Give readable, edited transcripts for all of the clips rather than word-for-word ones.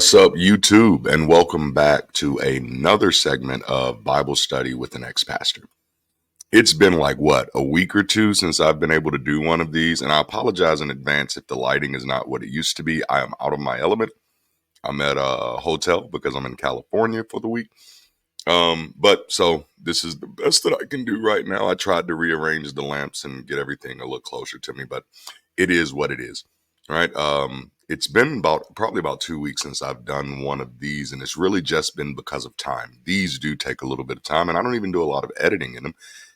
What's up, YouTube, and welcome back to another segment of Bible study with an ex-pastor. It's been like, a week or two since I've been able to do one of these, and I apologize in advance if the lighting is not what it used to be. I am out of my element. I'm at a hotel because I'm in California for the week. But so this is the best that I can do right now. I tried to rearrange the lamps and get everything a little closer to me, but it is what it is. All right. It's been probably about 2 weeks since I've done one of these, and it's really just been because of time. These do take a little bit of time, and I don't even do a lot of editing in them.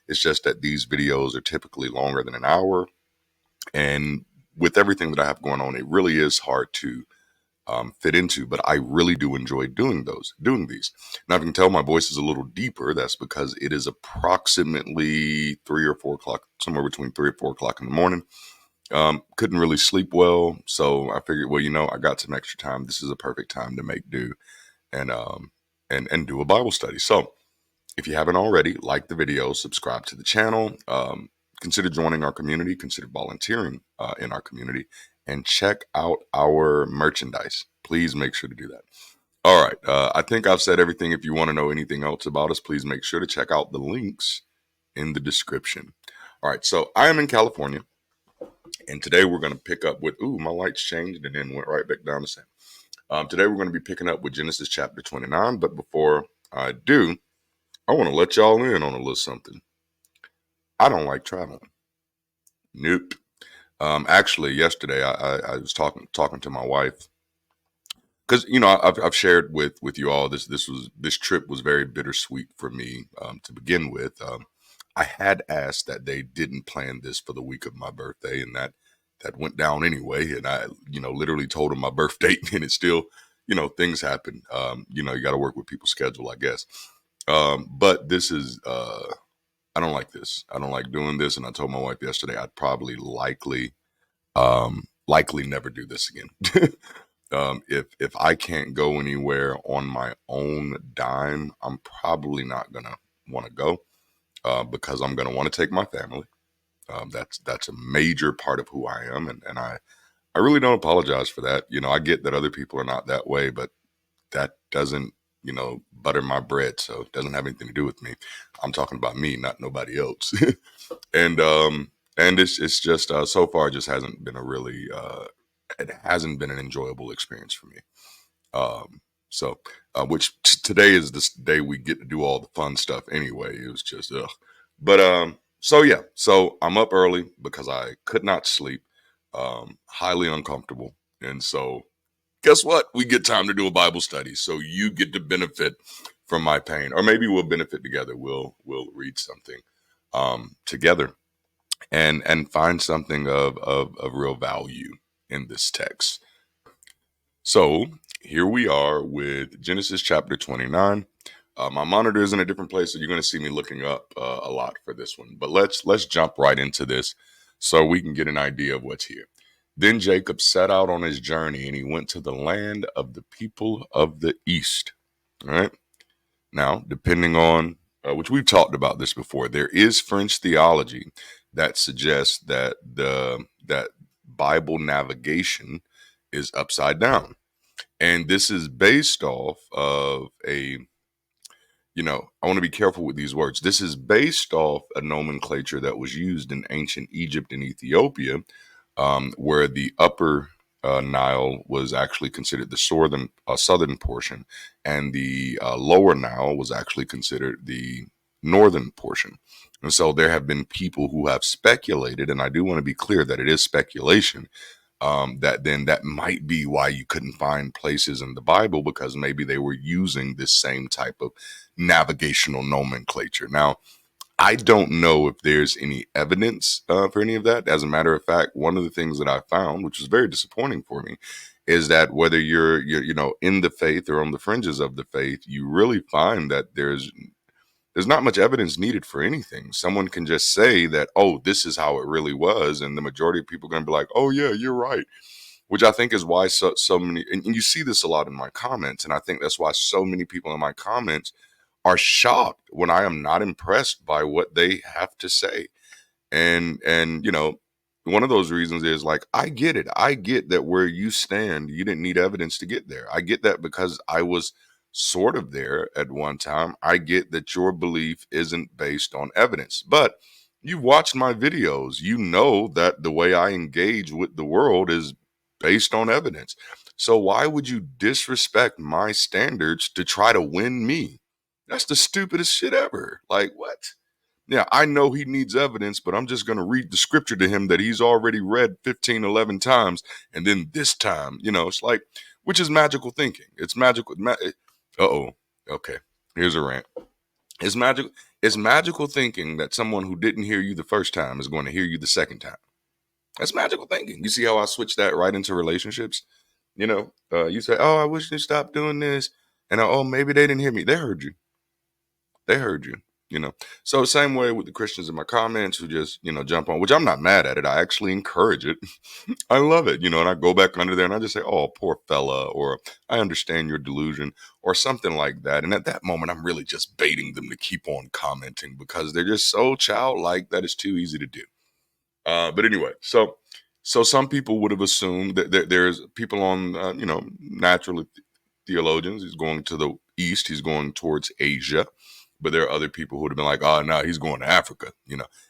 It's just that these videos are typically longer than an hour, and with everything that I have going on, it really is hard to fit into, but I really do enjoy doing these. Now, if you can tell my voice is a little deeper, that's because it is approximately 3 or 4 o'clock, somewhere between 3 or 4 o'clock in the morning. Couldn't really sleep well, so I figured, I got some extra time. This is a perfect time to make do and do a Bible study. So if you haven't already, like the video, subscribe to the channel, consider joining our community, consider volunteering in our community, and check out our merchandise. Please make sure to do that. All right. I think I've said everything. If you want to know anything else about us, please make sure to check out the links in the description. All right. So I am in California, and today we're going to pick up with, my lights changed and then went right back down the same. Today we're going to be picking up with Genesis chapter 29. But before I do, I want to let y'all in on a little something. I don't like traveling. Nope. Actually, yesterday I was talking to my wife because I've shared with you all this trip was very bittersweet for me to begin with. I had asked that they didn't plan this for the week of my birthday, and that went down anyway. And I literally told them my birth date, and it's still things happen. You got to work with people's schedule, I guess. But this is I don't like this. I don't like doing this, and I told my wife yesterday I'd probably likely never do this again. If I can't go anywhere on my own dime, I'm probably not gonna want to go because I'm gonna want to take my family. That's a major part of who I am, and I really don't apologize for that. I get that other people are not that way, but that doesn't butter my bread, so it doesn't have anything to do with me. I'm talking about me, not nobody else. and it's just so far it just hasn't been it hasn't been an enjoyable experience for me. Which today is this day we get to do all the fun stuff anyway. It was just but so I'm up early because I could not sleep, highly uncomfortable, and so guess what? We get time to do a Bible study, so you get to benefit from my pain, or maybe we'll benefit together. We'll read something together and find something of real value in this text. So here we are with Genesis chapter 29. My monitor is in a different place, so you're going to see me looking up a lot for this one. But let's jump right into this so we can get an idea of what's here. Then Jacob set out on his journey, and he went to the land of the people of the east. All right. Now, depending on which we've talked about this before, there is French theology that suggests that that Bible navigation is upside down, and this is based off of I want to be careful with these words. This is based off a nomenclature that was used in ancient Egypt and Ethiopia, where the upper Nile was actually considered the southern portion, and the lower Nile was actually considered the northern portion. And so there have been people who have speculated, and I do want to be clear that it is speculation, that might be why you couldn't find places in the Bible, because maybe they were using this same type of navigational nomenclature. Now, I don't know if there's any evidence for any of that. As a matter of fact, one of the things that I found, which was very disappointing for me, is that whether you're in the faith or on the fringes of the faith, you really find that there's not much evidence needed for anything. Someone can just say that, oh, this is how it really was, and the majority of people are going to be like, oh yeah, you're right. Which I think is why so many, and you see this a lot in my comments, and I think that's why so many people in my comments are shocked when I am not impressed by what they have to say. And one of those reasons is like, I get it. I get that where you stand, you didn't need evidence to get there. I get that because I was sort of there at one time. I get that your belief isn't based on evidence, but you've watched my videos. You know that the way I engage with the world is based on evidence. So why would you disrespect my standards to try to win me? That's the stupidest shit ever. Like, what? Yeah, I know he needs evidence, but I'm just going to read the scripture to him that he's already read 15, 11 times. And then this time, it's like, which is magical thinking. It's magical. Uh-oh. Okay. Here's a rant. It's magical. It's magical thinking that someone who didn't hear you the first time is going to hear you the second time. That's magical thinking. You see how I switched that right into relationships? You say, oh, I wish they stopped doing this. And oh, maybe they didn't hear me. They heard you. They heard you. So same way with the Christians in my comments who just, jump on, which I'm not mad at it. I actually encourage it. I love it, and I go back under there and I just say, oh, poor fella, or I understand your delusion, or something like that. And at that moment, I'm really just baiting them to keep on commenting because they're just so childlike that it's too easy to do. But anyway, so some people would have assumed that there's people on, naturally theologians. He's going to the east. He's going towards Asia. But there are other people who would have been like, oh, no, he's going to Africa.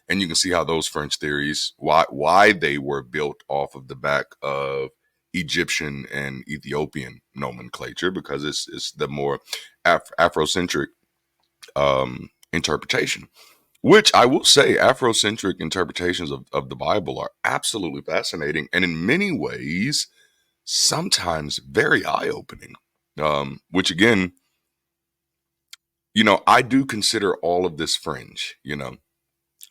And you can see how those French theories, why they were built off of the back of Egyptian and Ethiopian nomenclature, because it's the more Afrocentric interpretation. Which I will say, Afrocentric interpretations of the Bible are absolutely fascinating, and in many ways, sometimes very eye-opening. Which again, I do consider all of this fringe.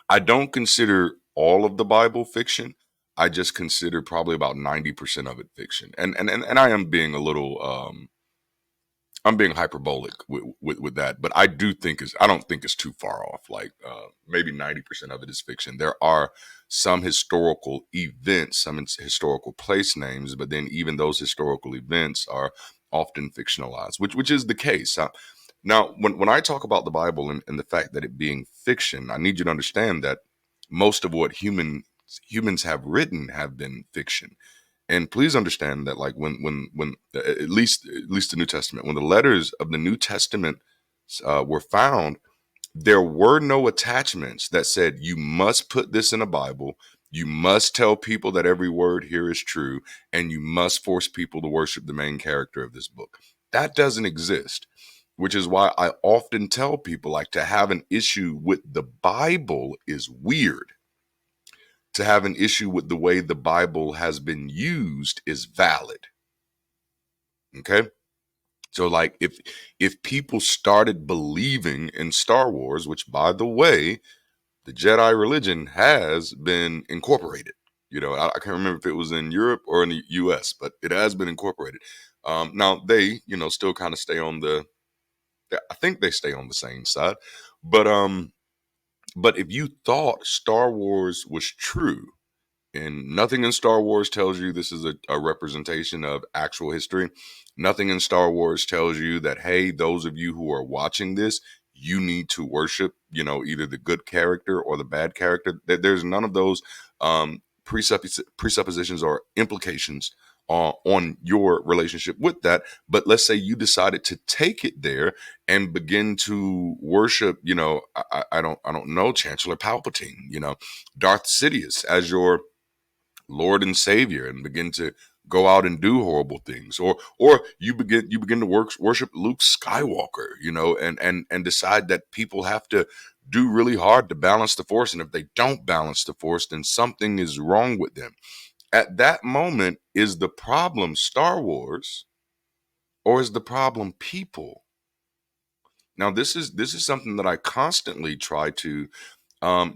I don't consider all of the Bible fiction. I just consider probably about 90% of it fiction. And I am being a little I'm being hyperbolic with that, but I don't think it's too far off. Like maybe 90% of it is fiction. There are some historical events, some historical place names, but then even those historical events are often fictionalized, which is the case. Now, when I talk about the Bible and the fact that it being fiction, I need you to understand that most of what humans have written have been fiction. And please understand that, like when at least the New Testament, when the letters of the New Testament were found, there were no attachments that said you must put this in a Bible, you must tell people that every word here is true, and you must force people to worship the main character of this book. That doesn't exist. Which is why I often tell people, like, to have an issue with the Bible is weird. To have an issue with the way the Bible has been used is valid. Okay? So like if people started believing in Star Wars, which by the way, the Jedi religion has been incorporated. I can't remember if it was in Europe or in the US, but it has been incorporated. Now they, still kind of stay on I think they stay on the same side. But if you thought Star Wars was true, and nothing in Star Wars tells you this is a representation of actual history. Nothing in Star Wars tells you that, hey, those of you who are watching this, you need to worship, either the good character or the bad character. There's none of those presuppositions or implications on your relationship with that. But let's say you decided to take it there and begin to worship, I don't know, Chancellor Palpatine, Darth Sidious as your Lord and Savior, and begin to go out and do horrible things, or you begin to worship Luke Skywalker, and decide that people have to do really hard to balance the Force, and if they don't balance the Force, then something is wrong with them. At that moment, is the problem Star Wars, or is the problem people? Now, this is something that I constantly try to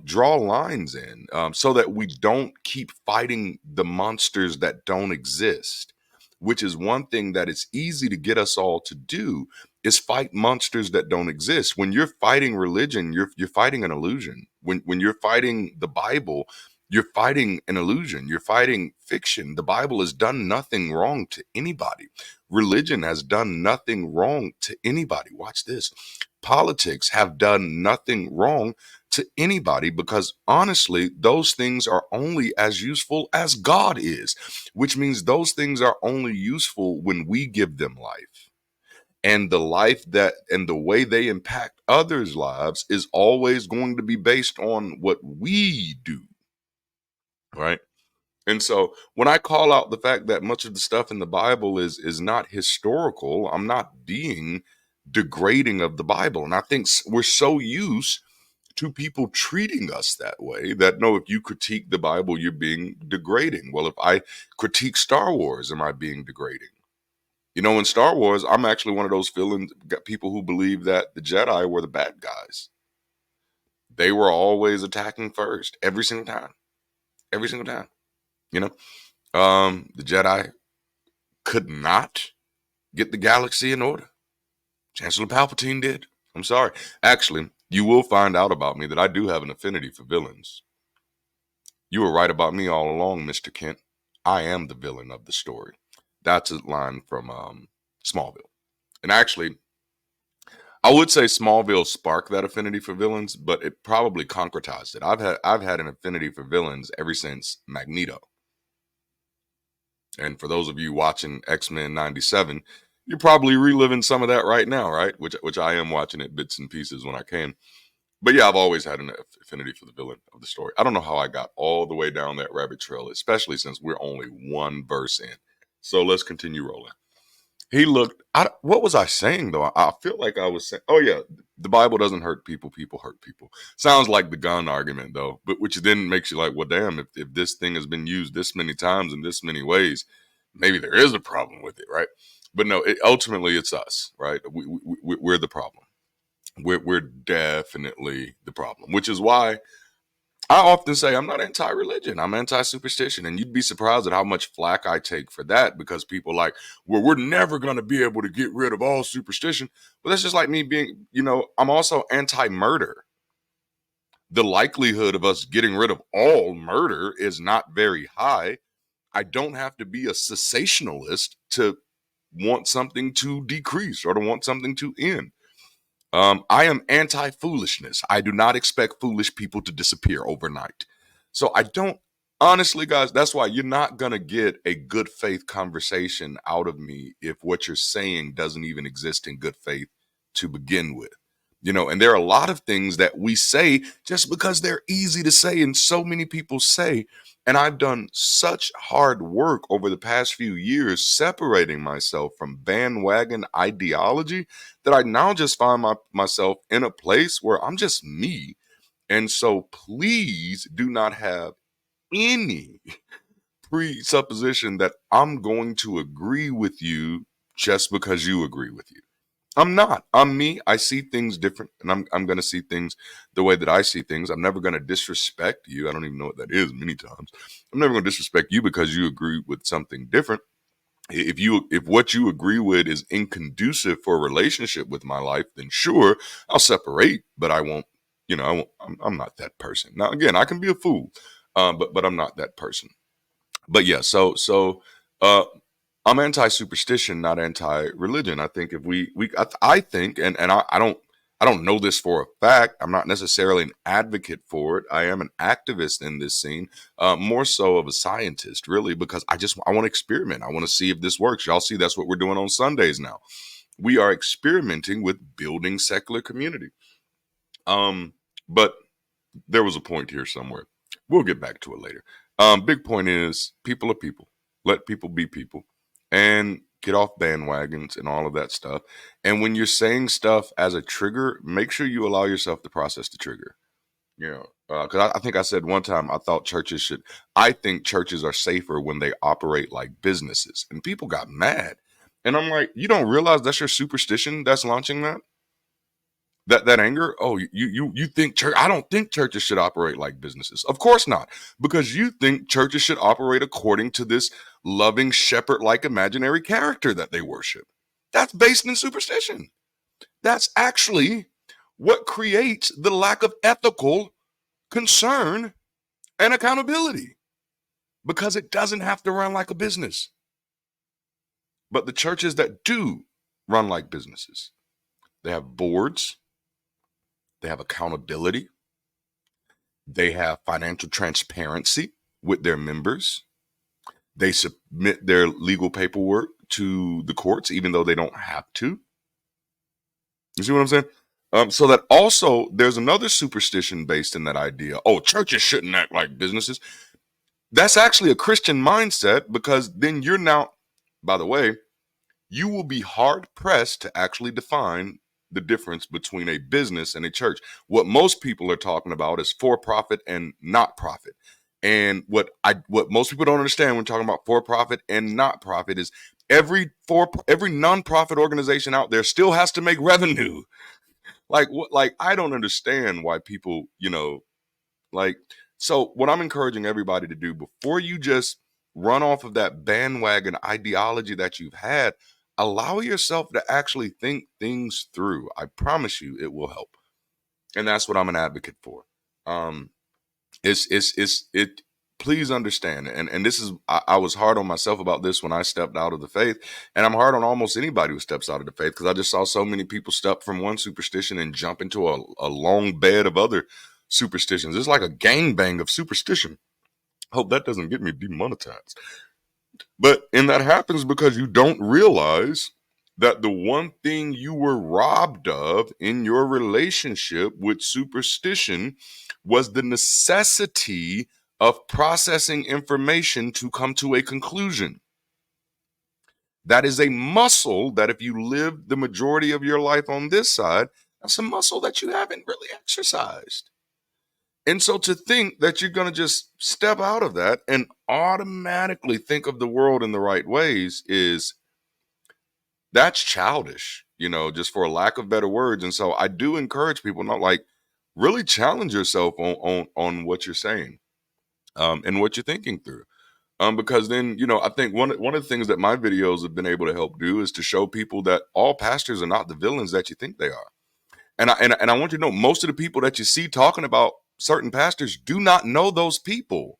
draw lines in, so that we don't keep fighting the monsters that don't exist, which is one thing that it's easy to get us all to do, is fight monsters that don't exist. When you're fighting religion, you're fighting an illusion. When you're fighting the Bible, you're fighting an illusion. You're fighting fiction. The Bible has done nothing wrong to anybody. Religion has done nothing wrong to anybody. Watch this. Politics have done nothing wrong to to anybody, because honestly, those things are only as useful as God is, which means those things are only useful when we give them life. And the life that and the way they impact others' lives is always going to be based on what we do, right? And so when I call out the fact that much of the stuff in the Bible is not historical, I'm not being degrading of the Bible. And I think we're so used to people treating us that way that no, if you critique the Bible, you're being degrading. Well, if I critique Star Wars, am I being degrading? You know, in Star Wars, I'm actually one of those people who believe that the Jedi were the bad guys. They were always attacking first, every single time. You know, the Jedi could not get the galaxy in order. Chancellor Palpatine did. I'm sorry. Actually, you will find out about me that I do have an affinity for villains. You were right about me all along, Mr. Kent. I am the villain of the story. That's a line from Smallville. And actually, I would say Smallville sparked that affinity for villains, but it probably concretized it. I've had an affinity for villains ever since Magneto. And for those of you watching X-Men 97, you're probably reliving some of that right now, right? Which I am watching it bits and pieces when I can. But yeah, I've always had an affinity for the villain of the story. I don't know how I got all the way down that rabbit trail, especially since we're only one verse in. So let's continue rolling. He looked, what was I saying though? I feel like I was saying, oh yeah, the Bible doesn't hurt people, people hurt people. Sounds like the gun argument though, but which then makes you like, well, damn, if this thing has been used this many times in this many ways, maybe there is a problem with it, right? But no, ultimately it's us, right? We're the problem. We're definitely the problem, which is why I often say I'm not anti-religion. I'm anti-superstition. And you'd be surprised at how much flack I take for that, because people are like, well, we're never going to be able to get rid of all superstition. But that's just like me being, I'm also anti-murder. The likelihood of us getting rid of all murder is not very high. I don't have to be a cessationalist to want something to decrease or to want something to end. I am anti-foolishness. I do not expect foolish people to disappear overnight. So I don't, honestly, guys, that's why you're not going to get a good faith conversation out of me if what you're saying doesn't even exist in good faith to begin with. And there are a lot of things that we say just because they're easy to say and so many people say. And I've done such hard work over the past few years separating myself from bandwagon ideology that I now just find myself in a place where I'm just me. And so please do not have any presupposition that I'm going to agree with you just because you agree with you. I'm not. I'm me. I see things different, and I'm going to see things the way that I see things. I'm never going to disrespect you. I don't even know what that is many times. I'm never going to disrespect you because you agree with something different. If what you agree with is inconducive for a relationship with my life, then sure, I'll separate, but I won't, I'm not that person. Now, again, I can be a fool, but I'm not that person. But yeah, uh, I'm anti-superstition, not anti-religion. I think if I think, and I don't know this for a fact. I'm not necessarily an advocate for it. I am an activist in this scene, more so of a scientist, really, because I want to experiment. I want to see if this works. Y'all see, that's what we're doing on Sundays now. We are experimenting with building secular community. But there was a point here somewhere. We'll get back to it later. Big point is people are people. Let people be people and get off bandwagons and all of that stuff. And when you're saying stuff as a trigger, make sure you allow yourself to process the trigger. Because I think I said one time I think churches are safer when they operate like businesses. And people got mad. And I'm like, you don't realize that's your superstition that's launching that? That anger. Oh, you think church? I don't think churches should operate like businesses. Of course not, because you think churches should operate according to this loving shepherd-like imaginary character that they worship. That's based in superstition. That's actually what creates the lack of ethical concern and accountability, because it doesn't have to run like a business. But the churches that do run like businesses, they have boards, they have accountability, They have financial transparency with their members. They submit their legal paperwork to the courts, even though they don't have to. You see what I'm saying? So that also there's another superstition based in that idea. Oh, churches shouldn't act like businesses. That's actually a Christian mindset, because then you're now, by the way, you will be hard pressed to actually define the difference between a business and a church. What most people are talking about is for profit and not profit. And what most people don't understand when talking about for profit and not profit is every nonprofit organization out there still has to make revenue. Like I don't understand why people, like, so what I'm encouraging everybody to do before you just run off of that bandwagon ideology that you've had, allow yourself to actually think things through. I promise you it will help. And that's what I'm an advocate for. It please understand, and this is, I was hard on myself about this when I stepped out of the faith, and I'm hard on almost anybody who steps out of the faith, because I just saw so many people step from one superstition and jump into a long bed of other superstitions. It's like a gangbang of superstition. Hope that doesn't get me demonetized. And that happens because you don't realize that the one thing you were robbed of in your relationship with superstition was the necessity of processing information to come to a conclusion. That is a muscle that if you live the majority of your life on this side, that's a muscle that you haven't really exercised. And so to think that you're going to just step out of that and automatically think of the world in the right ways that's childish, just for a lack of better words. And so I do encourage people, not like, really challenge yourself on what you're saying, and what you're thinking through. Because then, I think one of the things that my videos have been able to help do is to show people that all pastors are not the villains that you think they are. And I want you to know, most of the people that you see talking about certain pastors do not know those people.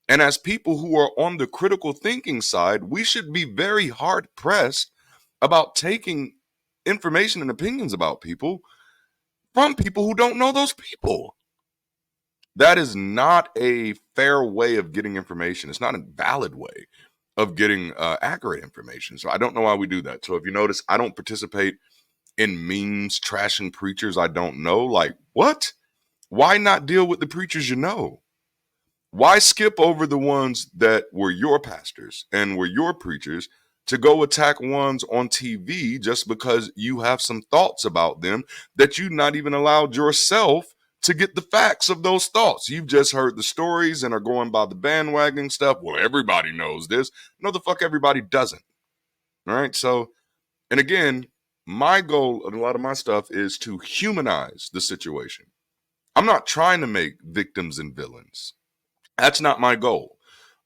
And as people who are on the critical thinking side, we should be very hard pressed about taking information and opinions about people from people who don't know those people. That is not a fair way of getting information. It's not a valid way of getting accurate information. So I don't know why we do that. So if you notice, I don't participate in memes trashing preachers I don't know. Like, what? Why not deal with the preachers you know? Why skip over the ones that were your pastors and were your preachers to go attack ones on TV just because you have some thoughts about them that you not even allowed yourself to get the facts of those thoughts? You've just heard the stories and are going by the bandwagon stuff. Well, everybody knows this. No, the fuck everybody doesn't. All right. So, and again, my goal of a lot of my stuff is to humanize the situation. I'm not trying to make victims and villains. That's not my goal.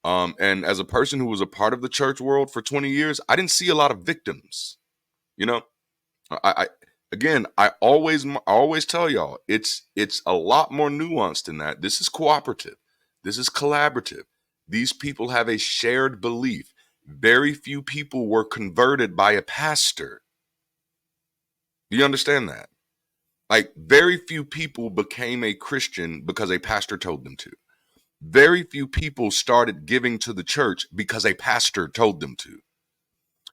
And as a person who was a part of the church world for 20 years, I didn't see a lot of victims. You know, I again, I always tell y'all, it's a lot more nuanced than that. This is cooperative. This is collaborative. These people have a shared belief. Very few people were converted by a pastor. Do you understand that? Like, very few people became a Christian because a pastor told them to. Very few people started giving to the church because a pastor told them to.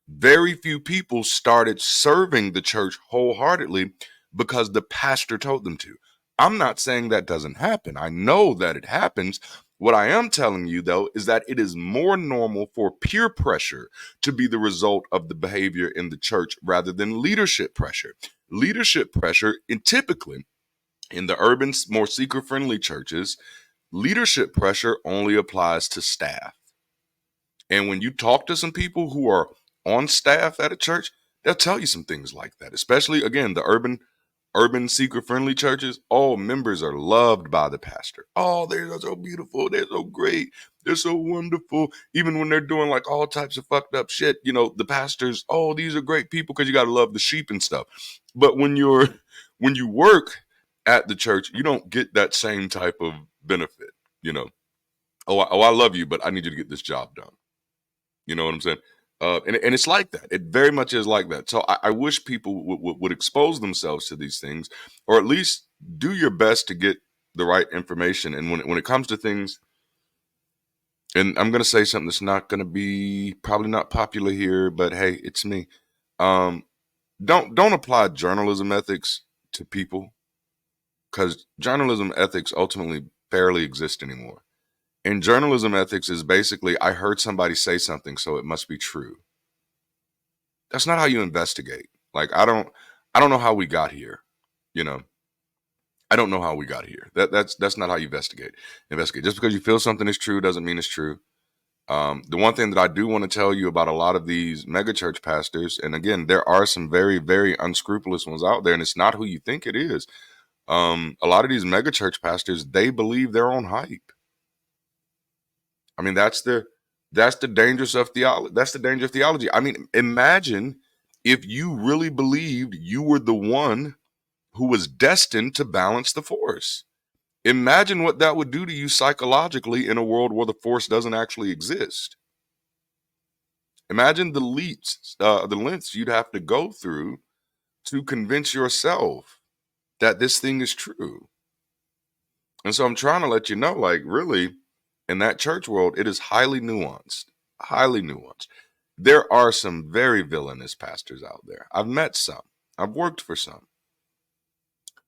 Very few people started serving the church wholeheartedly because the pastor told them to. I'm not saying that doesn't happen. I know that it happens. What I am telling you, though, is that it is more normal for peer pressure to be the result of the behavior in the church rather than leadership pressure. Leadership pressure, and typically in the urban, more seeker-friendly churches, leadership pressure only applies to staff. And when you talk to some people who are on staff at a church, they'll tell you some things like that. Especially, again, the urban seeker-friendly churches. All members are loved by the pastor. Oh, they're so beautiful. They're so great. They're so wonderful. Even when they're doing like all types of fucked up shit, the pastors, oh, these are great people, because you got to love the sheep and stuff. But when you work at the church, you don't get that same type of benefit. I love you, but I need you to get this job done. You know what I'm saying? And it's like that. It very much is like that. So I wish people would expose themselves to these things, or at least do your best to get the right information. And when it comes to things, and I'm going to say something that's not going to be probably not popular here, but hey, it's me. Um, don't apply journalism ethics to people, because journalism ethics ultimately barely exist anymore. And journalism ethics is basically, I heard somebody say something, so it must be true. That's not how you investigate. Like, I don't know how we got here. You know, I don't know how we got here. That's not how you investigate. Investigate. Just because you feel something is true doesn't mean it's true. The one thing that I do want to tell you about a lot of these megachurch pastors, and again, there are some very, very unscrupulous ones out there, and it's not who you think it is. A lot of these megachurch pastors, they believe their own hype. I mean, that's the dangerous of theology. That's the danger of theology. I mean, imagine if you really believed you were the one who was destined to balance the force. Imagine what that would do to you psychologically in a world where the force doesn't actually exist. Imagine the lengths you'd have to go through to convince yourself that this thing is true. And so I'm trying to let you know, like, really, in that church world, it is highly nuanced, highly nuanced. There are some very villainous pastors out there. I've met some, I've worked for some,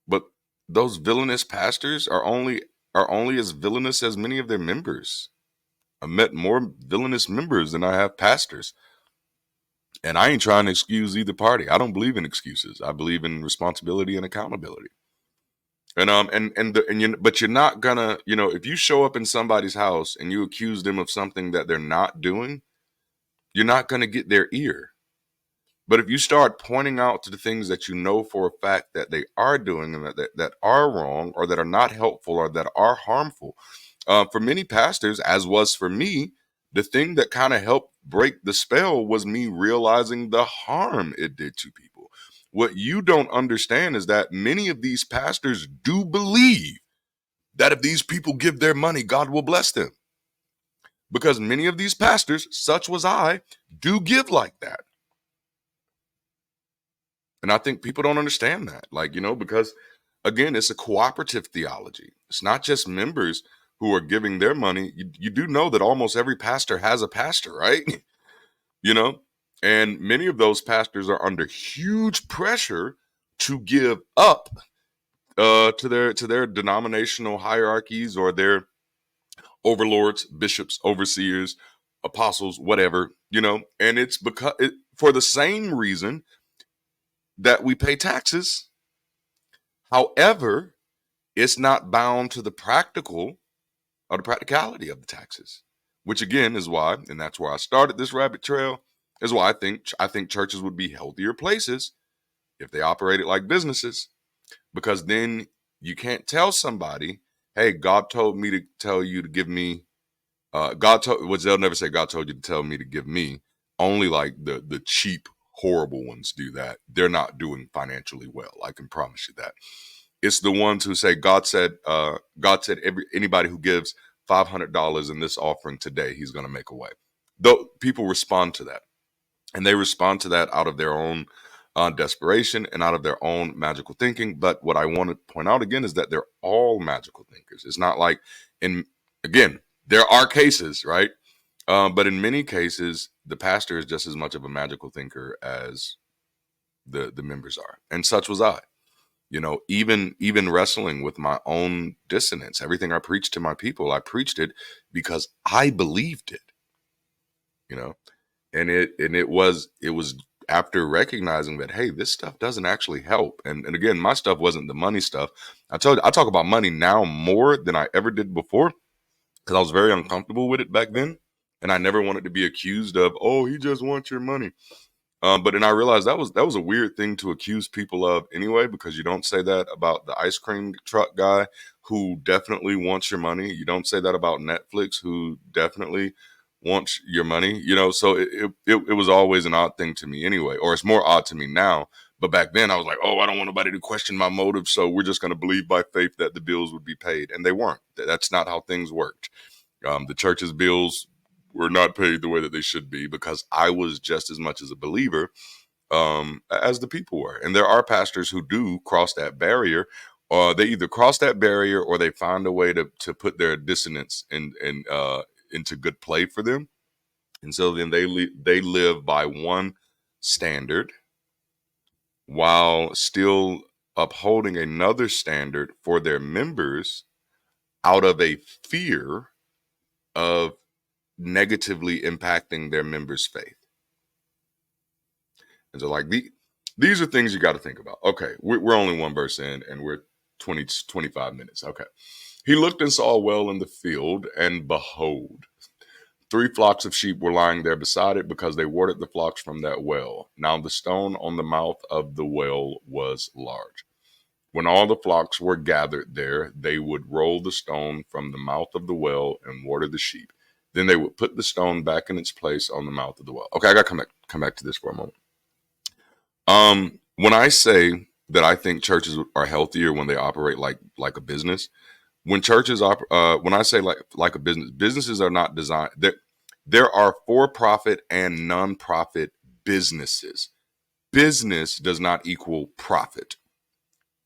but those villainous pastors are only as villainous as many of their members. I've met more villainous members than I have pastors. And I ain't trying to excuse either party. I don't believe in excuses. I believe in responsibility and accountability. But you're not gonna, if you show up in somebody's house and you accuse them of something that they're not doing, you're not gonna get their ear. But if you start pointing out to the things that you know for a fact that they are doing and that are wrong or that are not helpful or that are harmful, for many pastors, as was for me, the thing that kind of helped break the spell was me realizing the harm it did to people. What you don't understand is that many of these pastors do believe that if these people give their money, God will bless them. Because many of these pastors, such was I, do give like that. And I think people don't understand that, because again, it's a cooperative theology. It's not just members who are giving their money. You do know that almost every pastor has a pastor, right? you know, and many of those pastors are under huge pressure to give up to their denominational hierarchies or their overlords, bishops, overseers, apostles, whatever, and it's for the same reason that we pay taxes. However, it's not bound to the practical or the practicality of the taxes, which again is why, and that's where I started this rabbit trail, is why I think churches would be healthier places if they operated like businesses, because then you can't tell somebody, hey, God told me to tell you to give me, which they'll never say God told you to tell me to give me. Only like the cheap, horrible ones do that. They're not doing financially well. I can promise you that. It's the ones who say God said anybody who gives $500 in this offering today, he's going to make a way. Though people respond to that, and they respond to that out of their own desperation and out of their own magical thinking. But what I want to point out again is that they're all magical thinkers. It's not like, again, there are cases, right? But in many cases, the pastor is just as much of a magical thinker as the members are, and such was I. Even wrestling with my own dissonance, everything I preached to my people, I preached it because I believed it, you know, and it was after recognizing that, hey, this stuff doesn't actually help. And again, my stuff wasn't the money stuff. I talk about money now more than I ever did before, because I was very uncomfortable with it back then. And I never wanted to be accused of, oh, he just wants your money. But then I realized that was a weird thing to accuse people of anyway, because you don't say that about the ice cream truck guy who definitely wants your money. You don't say that about Netflix, who definitely wants your money. So it was always an odd thing to me anyway, or it's more odd to me now. But back then I was like, oh, I don't want nobody to question my motive, so we're just going to believe by faith that the bills would be paid, and they weren't. That's not how things worked. The church's bills were not paid the way that they should be, because I was just as much as a believer as the people were. And there are pastors who do cross that barrier they either cross that barrier or they find a way to put their dissonance into good play for them. And so then they live by one standard while still upholding another standard for their members out of a fear of negatively impacting their members' faith. And so like these are things you got to think about. Okay, we're only one verse in and we're 25 minutes. Okay. He looked and saw a well in the field, and behold, 3 flocks of sheep were lying there beside it, because they watered the flocks from that well. Now the stone on the mouth of the well was large. When all the flocks were gathered there, they would roll the stone from the mouth of the well and water the sheep. Then they would put the stone back in its place on the mouth of the well. Okay, I got to come back to this for a moment. When I say that I think churches are healthier when they operate like a business, when churches when I say like a business, businesses are not designed. There are for-profit and non-profit businesses. Business does not equal profit.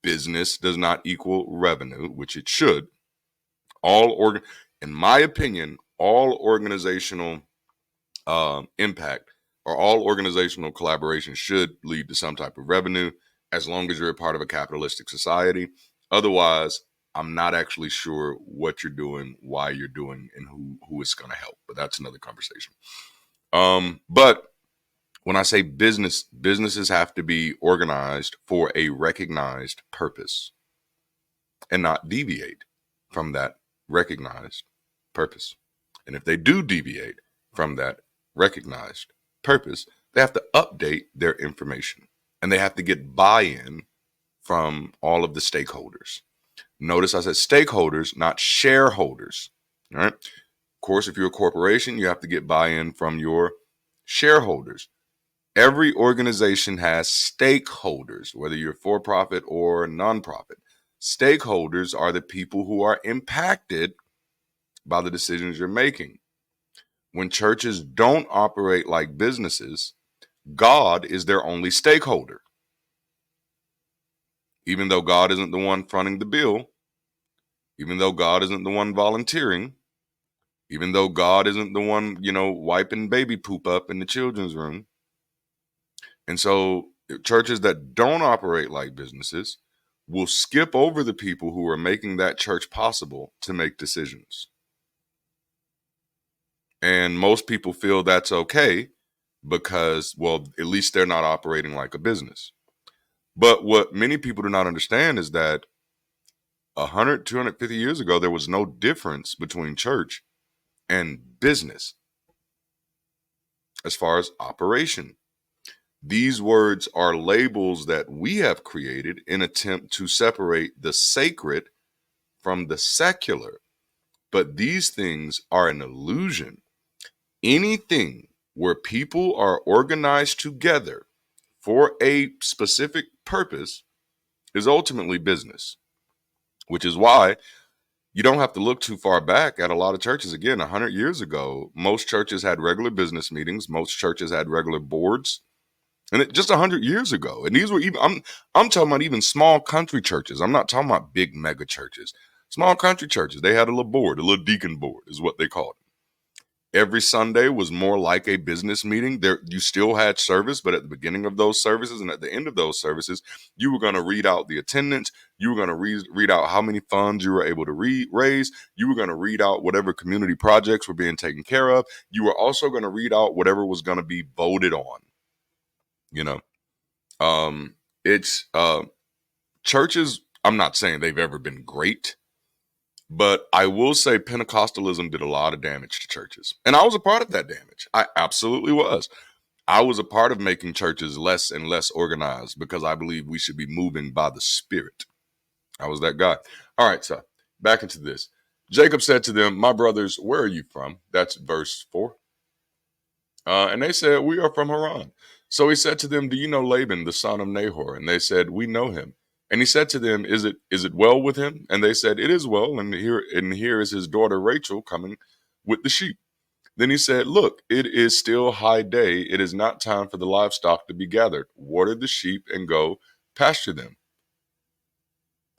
Business does not equal revenue, which it should. In my opinion, all organizational impact or all organizational collaboration should lead to some type of revenue, as long as you're a part of a capitalistic society. Otherwise, I'm not actually sure what you're doing, why you're doing, and who it's going to help. But that's another conversation. But when I say businesses have to be organized for a recognized purpose and not deviate from that recognized purpose. And if they do deviate from that recognized purpose, they have to update their information, and they have to get buy-in from all of the stakeholders. Notice I said stakeholders, not shareholders. All right. Of course, if you're a corporation, you have to get buy-in from your shareholders. Every organization has stakeholders, whether you're for-profit or non-profit. Stakeholders are the people who are impacted by the decisions you're making. When churches don't operate like businesses, God is their only stakeholder. Even though God isn't the one fronting the bill, even though God isn't the one volunteering, even though God isn't the one, wiping baby poop up in the children's room. And so churches that don't operate like businesses will skip over the people who are making that church possible to make decisions. And most people feel that's okay because, well, at least they're not operating like a business. But what many people do not understand is that 100, 250 years ago, there was no difference between church and business as far as operation. These words are labels that we have created in attempt to separate the sacred from the secular. But these things are an illusion. Anything where people are organized together for a specific purpose is ultimately business, which is why you don't have to look too far back at a lot of churches. Again, 100 years ago, most churches had regular business meetings. Most churches had regular boards. And just 100 years ago. And these were I'm talking about even small country churches. I'm not talking about big mega churches. Small country churches, they had a little board, a little deacon board is what they called it. Every Sunday was more like a business meeting. There, you still had service, but at the beginning of those services and at the end of those services, you were going to read out the attendance. You were going to read out how many funds you were able to raise. You were going to read out whatever community projects were being taken care of. You were also going to read out whatever was going to be voted on. It's churches. I'm not saying they've ever been great, but I will say Pentecostalism did a lot of damage to churches. And I was a part of that damage. I absolutely was. I was a part of making churches less and less organized because I believe we should be moving by the Spirit. I was that guy. All right, so back into this. Jacob said to them, "My brothers, where are you from?" That's verse 4. And they said, "We are from Haran." So he said to them, "Do you know Laban, the son of Nahor?" And they said, "We know him." And he said to them, Is it well with him?" And they said, "It is well. And here is his daughter Rachel coming with the sheep." Then he said, "Look, it is still high day. It is not time for the livestock to be gathered. Water the sheep and go pasture them."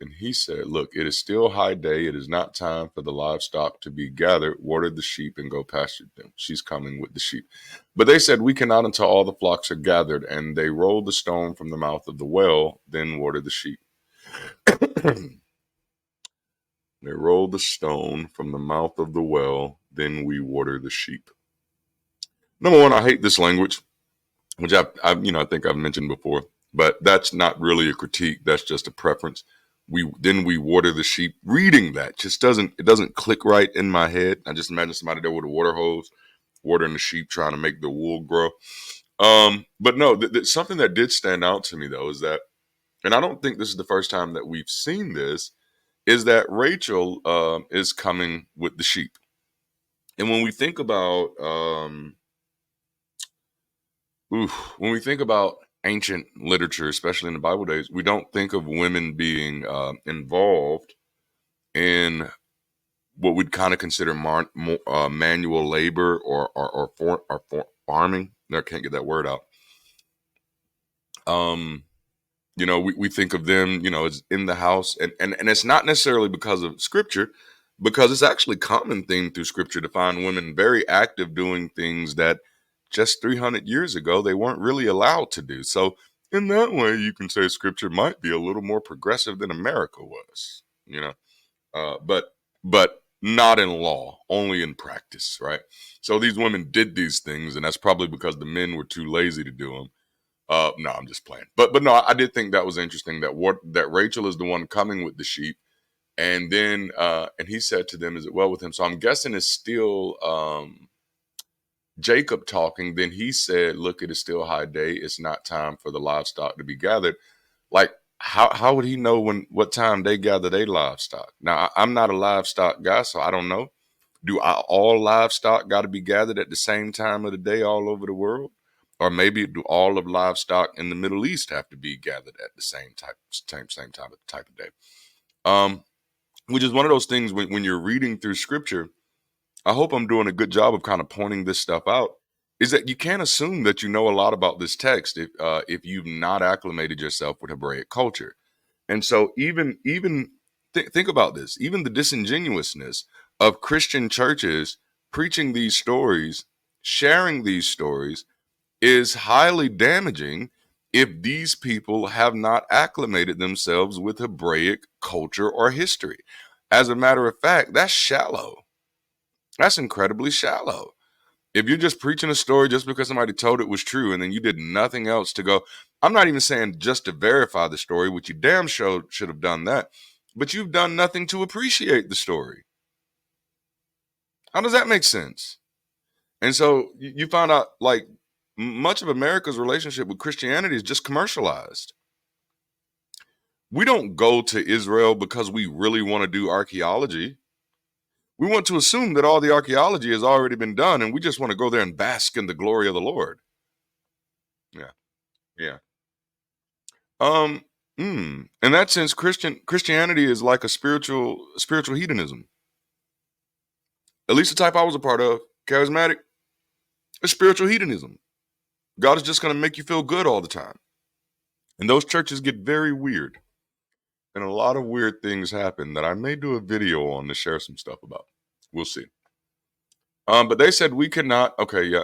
And he said, look, it is still high day. It is not time for the livestock to be gathered. Water the sheep and go pasture them. She's coming with the sheep. But they said, we cannot until all the flocks are gathered. And they rolled the stone from the mouth of the well, then water the sheep. They rolled the stone from the mouth of the well, then we water the sheep. Number one, I hate this language, which I think I've mentioned before, but that's not really a critique. That's just a preference. We water the sheep. Reading that just doesn't click right in my head. I just imagine somebody there with a water hose, watering the sheep, trying to make the wool grow. But no, something that did stand out to me though is that, and I don't think this is the first time that we've seen this, is that Rachel is coming with the sheep. And when we think about when we think about ancient literature, especially in the Bible days, we don't think of women being involved in what we'd kind of consider manual labor or farming. I can't get that word out. We think of them, as in the house, and it's not necessarily because of scripture, because it's actually common theme through scripture to find women very active doing things that just 300 years ago they weren't really allowed to do. So in that way, you can say scripture might be a little more progressive than America was, but not in law, only in practice, right? So these women did these things, and that's probably because the men were too lazy to do them. No, I'm just playing. But no, I did think that was interesting that Rachel is the one coming with the sheep. And then and he said to them, is it well with him? So I'm guessing it's still Jacob talking. Then he said, look, it is still high day. It's not time for the livestock to be gathered. Like, how would he know what time they gather their livestock? Now, I'm not a livestock guy, so I don't know. Do all livestock got to be gathered at the same time of the day all over the world? Or maybe do all of livestock in the Middle East have to be gathered at the same type of day? Which is one of those things when you're reading through scripture, I hope I'm doing a good job of kind of pointing this stuff out, is that you can't assume that you know a lot about this text if you've not acclimated yourself with Hebraic culture. And so think about this, even the disingenuousness of Christian churches preaching these stories, sharing these stories, is highly damaging if these people have not acclimated themselves with Hebraic culture or history. As a matter of fact, that's shallow. That's incredibly shallow. If you're just preaching a story just because somebody told it was true and then you did nothing else to go, I'm not even saying just to verify the story, which you damn sure should have done that, but you've done nothing to appreciate the story. How does that make sense? And so you find out, like, much of America's relationship with Christianity is just commercialized. We don't go to Israel because we really want to do archaeology. We want to assume that all the archaeology has already been done and we just want to go there and bask in the glory of the Lord. Yeah. In that sense, Christianity is like a spiritual hedonism. At least the type I was a part of, charismatic, is spiritual hedonism. God is just going to make you feel good all the time. And those churches get very weird. And a lot of weird things happen that I may do a video on to share some stuff about. We'll see. But they said we could not. Okay, yeah.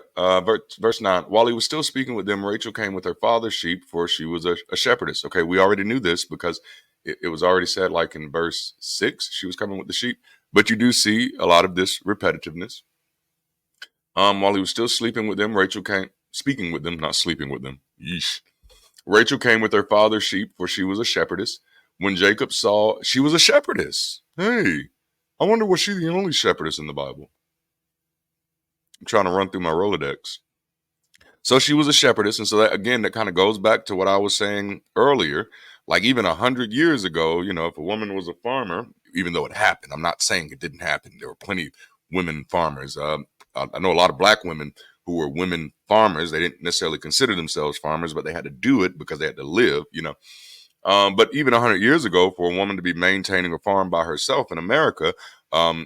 Verse 9. While he was still speaking with them, Rachel came with her father's sheep, for she was a shepherdess. Okay, we already knew this because it was already said, like in verse 6, she was coming with the sheep. But you do see a lot of this repetitiveness. While he was still sleeping with them, Rachel came, speaking with them, not sleeping with them. Yeesh. Rachel came with her father's sheep, for she was a shepherdess. When Jacob saw she was a shepherdess. Hey, I wonder, was she the only shepherdess in the Bible? I'm trying to run through my Rolodex. So she was a shepherdess. And so that kind of goes back to what I was saying earlier. Like even 100 years ago, if a woman was a farmer, even though it happened, I'm not saying it didn't happen. There were plenty of women farmers. I know a lot of black women who were women farmers. They didn't necessarily consider themselves farmers, but they had to do it because they had to live, But even 100 years ago, for a woman to be maintaining a farm by herself in America,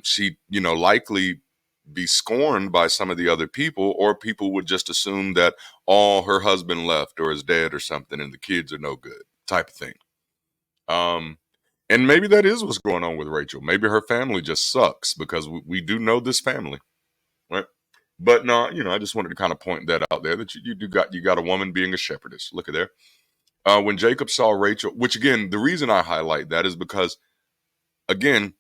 she, likely be scorned by some of the other people, or people would just assume that all her husband left or is dead or something and the kids are no good type of thing. And maybe that is what's going on with Rachel. Maybe her family just sucks, because we do know this family, right? But no, I just wanted to kind of point that out there, that you got a woman being a shepherdess. Look at there. When Jacob saw Rachel, which again, the reason I highlight that is because, again,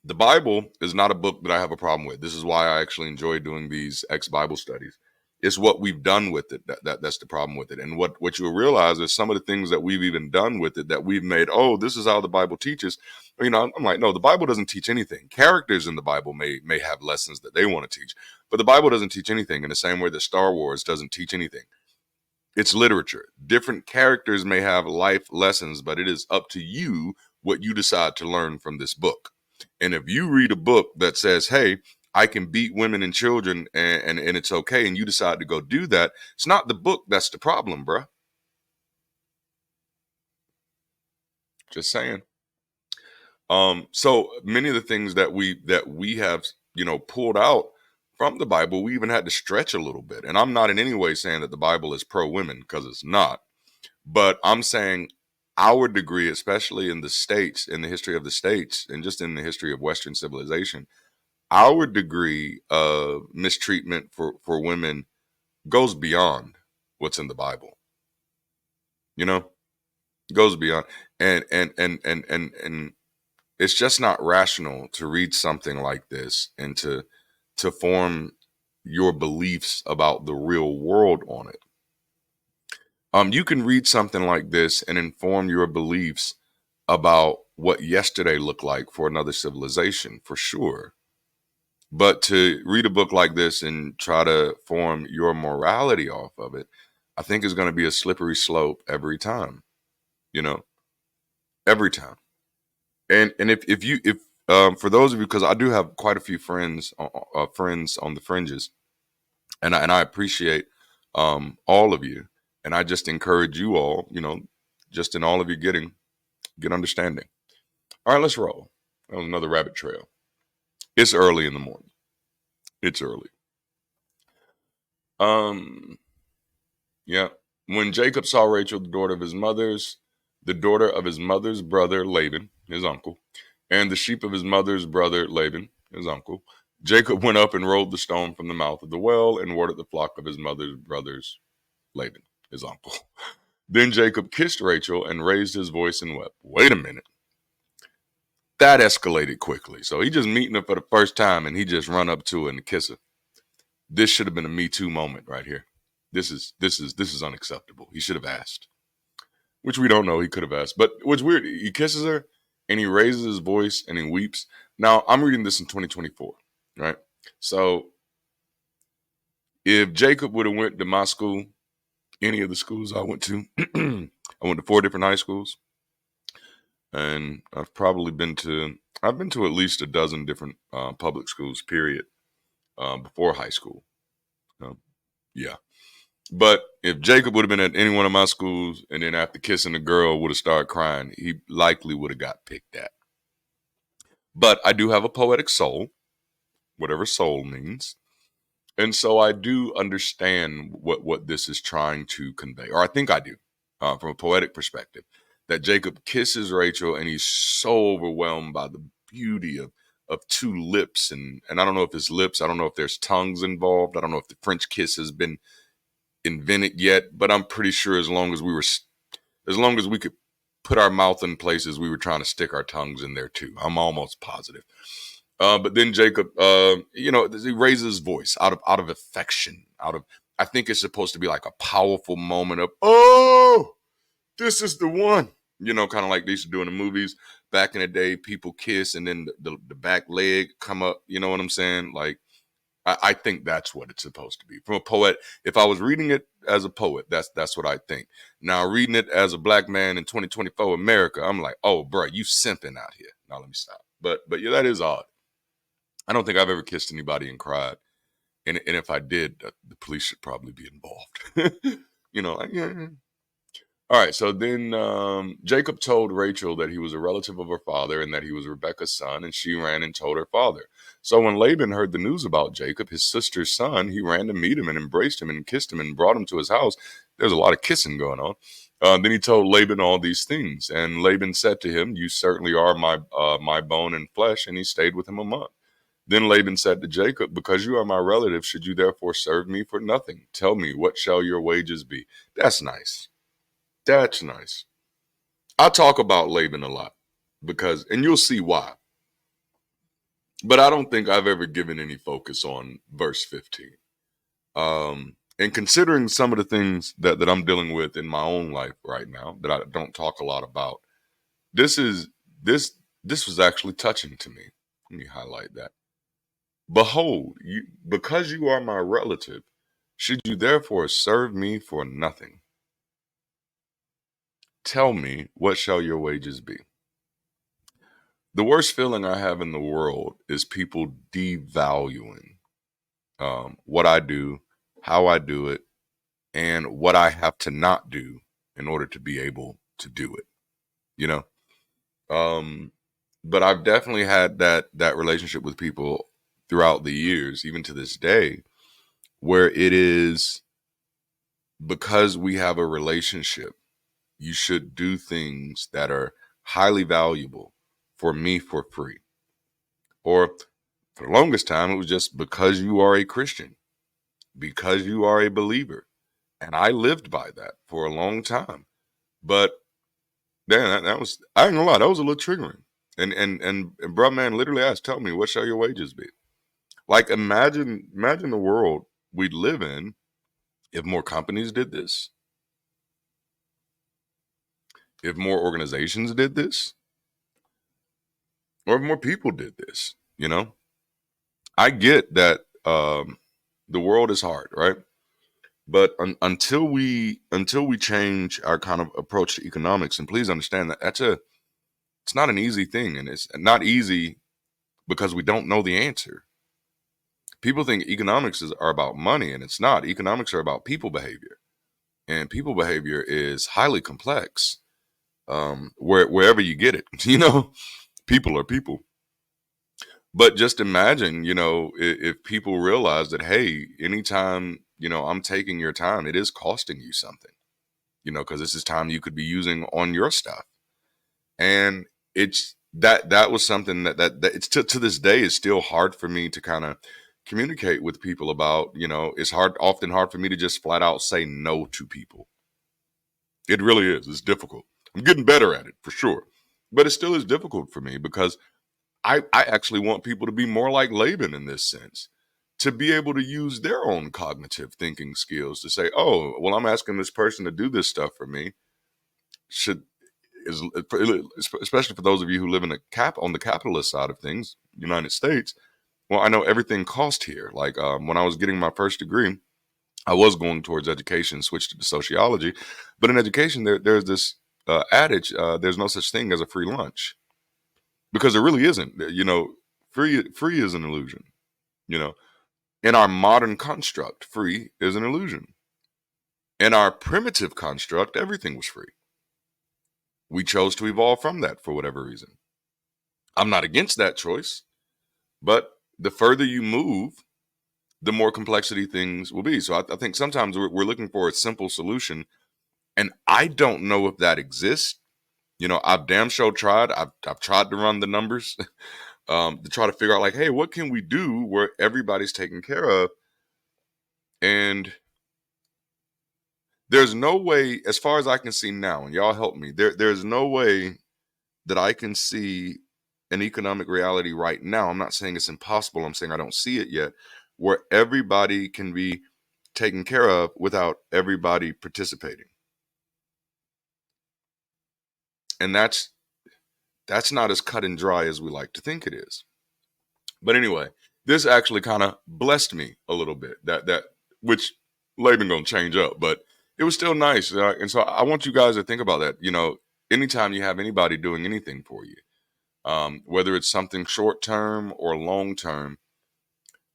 the Bible is not a book that I have a problem with. This is why I actually enjoy doing these Bible studies. It's what we've done with it that's the problem with it. And what you'll realize is some of the things that we've even done with it that we've made, oh, this is how the Bible teaches. I'm like, no, the Bible doesn't teach anything. Characters in the Bible may have lessons that they want to teach, but the Bible doesn't teach anything, in the same way that Star Wars doesn't teach anything. It's literature. Different characters may have life lessons, but it is up to you what you decide to learn from this book. And if you read a book that says, hey, I can beat women and children and it's okay, and you decide to go do that, it's not the book that's the problem, bruh. Just saying. So many of the things that we have, pulled out from the Bible, we even had to stretch a little bit. And I'm not in any way saying that the Bible is pro women, because it's not. But I'm saying our degree, especially in the States, in the history of the States, and just in the history of Western civilization, our degree of mistreatment for women goes beyond what's in the Bible. Goes beyond, and it's just not rational to read something like this and to form your beliefs about the real world on it. You can read something like this and inform your beliefs about what yesterday looked like for another civilization, for sure. But to read a book like this and try to form your morality off of it, I think is going to be a slippery slope every time, every time. And if for those of you, because I do have quite a few friends on the fringes, and I appreciate all of you, and I just encourage you all, just in all of you get understanding. All right, let's roll. That was another rabbit trail. It's early in the morning. It's early. Yeah. When Jacob saw Rachel, the daughter of his mother's brother Laban, his uncle, and the sheep of his mother's brother Laban, his uncle, Jacob went up and rolled the stone from the mouth of the well and watered the flock of his mother's brother's Laban, his uncle. Then Jacob kissed Rachel and raised his voice and wept. Wait a minute. That escalated quickly. So he just meeting her for the first time and he just run up to her and kiss her. This should have been a Me Too moment right here. This is unacceptable. He should have asked, which we don't know. He could have asked, but what's weird, he kisses her and he raises his voice and he weeps. Now I'm reading this in 2024, right? So if Jacob would have went to my school, any of the schools I went to, I went to 4 different high schools, and I've been to at least a dozen different public schools, period, before high school. Yeah. But if Jacob would have been at any one of my schools and then after kissing the girl would have started crying, he likely would have got picked at. But I do have a poetic soul, whatever soul means. And so I do understand what this is trying to convey, or I think I do, from a poetic perspective, that Jacob kisses Rachel and he's so overwhelmed by the beauty of 2 lips. And I don't know if it's lips. I don't know if there's tongues involved. I don't know if the French kiss has been invented yet, but I'm pretty sure as long as we could put our mouth in places, we were trying to stick our tongues in there too. I'm almost positive. But then Jacob, he raises his voice out of affection, I think it's supposed to be like a powerful moment of, oh, this is the one, kind of like they used to do in the movies back in the day. People kiss and then the back leg come up. You know what I'm saying? Like, I think that's what it's supposed to be. From a poet, if I was reading it as a poet, that's what I think. Now, reading it as a black man in 2024 America, I'm like, oh, bro, you simping out here. Now, let me stop. But yeah, that is odd. I don't think I've ever kissed anybody and cried. And if I did, the police should probably be involved. Like, yeah. All right, so then Jacob told Rachel that he was a relative of her father and that he was Rebekah's son, and she ran and told her father. So when Laban heard the news about Jacob, his sister's son, he ran to meet him and embraced him and kissed him and brought him to his house. There's a lot of kissing going on. Then he told Laban all these things, and Laban said to him, "You certainly are my bone and flesh," and he stayed with him a month. Then Laban said to Jacob, "Because you are my relative, should you therefore serve me for nothing? Tell me, what shall your wages be?" That's nice. That's nice. I talk about Laban a lot because, and you'll see why. But I don't think I've ever given any focus on verse 15. And considering some of the things that I'm dealing with in my own life right now that I don't talk a lot about, this is this was actually touching to me. Let me highlight that. Behold, because you are my relative, should you therefore serve me for nothing? Tell me, what shall your wages be? The worst feeling I have in the world is people devaluing what I do, how I do it, and what I have to not do in order to be able to do it. You know, but I've definitely had that relationship with people throughout the years, even to this day, where it is because we have a relationship, you should do things that are highly valuable for me for free. Or for the longest time, it was just because you are a Christian, because you are a believer. And I lived by that for a long time. But damn, that was, I ain't gonna lie, that was a little triggering. And bro, man, literally asked, "Tell me, what shall your wages be?" Like, imagine the world we'd live in if more companies did this, if more organizations did this, or if more people did this. You know, I get that the world is hard, right? But until we change our kind of approach to economics, and please understand that it's not an easy thing, and it's not easy because we don't know the answer. People think economics are about money, and it's not. Economics are about people behavior, and people behavior is highly complex. Wherever you get it, people are people. But just imagine, if people realize that, hey, anytime, I'm taking your time, it is costing you something, because this is time you could be using on your stuff. And it's that was something that it's to this day is still hard for me to kind of communicate with people about. It's often hard for me to just flat out say no to people. It really is. It's difficult. I'm getting better at it for sure, but it still is difficult for me because I actually want people to be more like Laban in this sense, to be able to use their own cognitive thinking skills to say, "Oh, well, I'm asking this person to do this stuff for me. Should is Especially for those of you who live on the capitalist side of things, United States. Well, I know everything cost here. Like when I was getting my first degree, I was going towards education, switched to sociology, but in education, there's this adage: there's no such thing as a free lunch, because there really isn't. Free is an illusion. You know, in our modern construct, free is an illusion. In our primitive construct, everything was free. We chose to evolve from that for whatever reason. I'm not against that choice, but the further you move, the more complexity things will be. So I think sometimes we're looking for a simple solution, and I don't know if that exists. I've damn sure tried. I've tried to run the numbers to try to figure out, like, hey, what can we do where everybody's taken care of? And there's no way, as far as I can see now, and y'all help me, there's no way that I can see an economic reality right now. I'm not saying it's impossible. I'm saying I don't see it yet, where everybody can be taken care of without everybody participating. And that's not as cut and dry as we like to think it is. But anyway, this actually kind of blessed me a little bit. That which Laban gonna change up, but it was still nice. And so I want you guys to think about that. Anytime you have anybody doing anything for you, whether it's something short term or long term,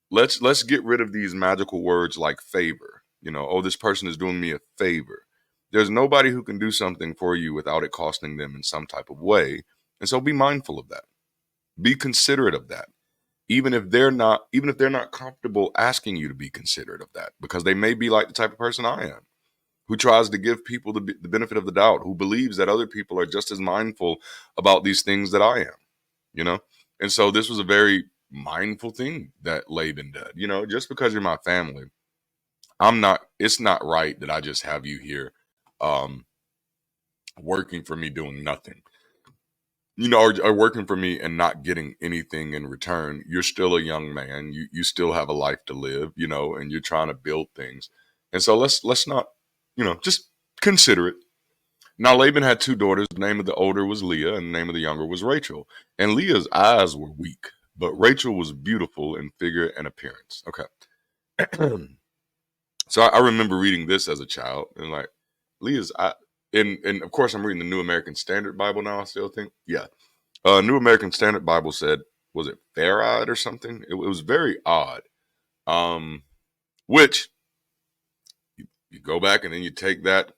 let's get rid of these magical words like favor. Oh, this person is doing me a favor. There's nobody who can do something for you without it costing them in some type of way. And so be mindful of that. Be considerate of that. Even if they're not comfortable asking you to be considerate of that, because they may be like the type of person I am, who tries to give people the benefit of the doubt, who believes that other people are just as mindful about these things that I am, you know? And so this was a very mindful thing that Laban did. You know, just because you're my family, it's not right that I just have you here working for me doing nothing. You know, or working for me and not getting anything in return. You're still a young man. You still have a life to live, you know, and you're trying to build things. And so let's not, you know, just consider it. Now Laban had two daughters. The name of the older was Leah, and the name of the younger was Rachel. And Leah's eyes were weak, but Rachel was beautiful in figure and appearance. Okay. So I remember reading this as a child, and like Leah's eye, and of course I'm reading the New American Standard Bible now. I still think, yeah. New American Standard Bible said, was it fair-eyed or something? It was very odd. Which you go back and then you take that.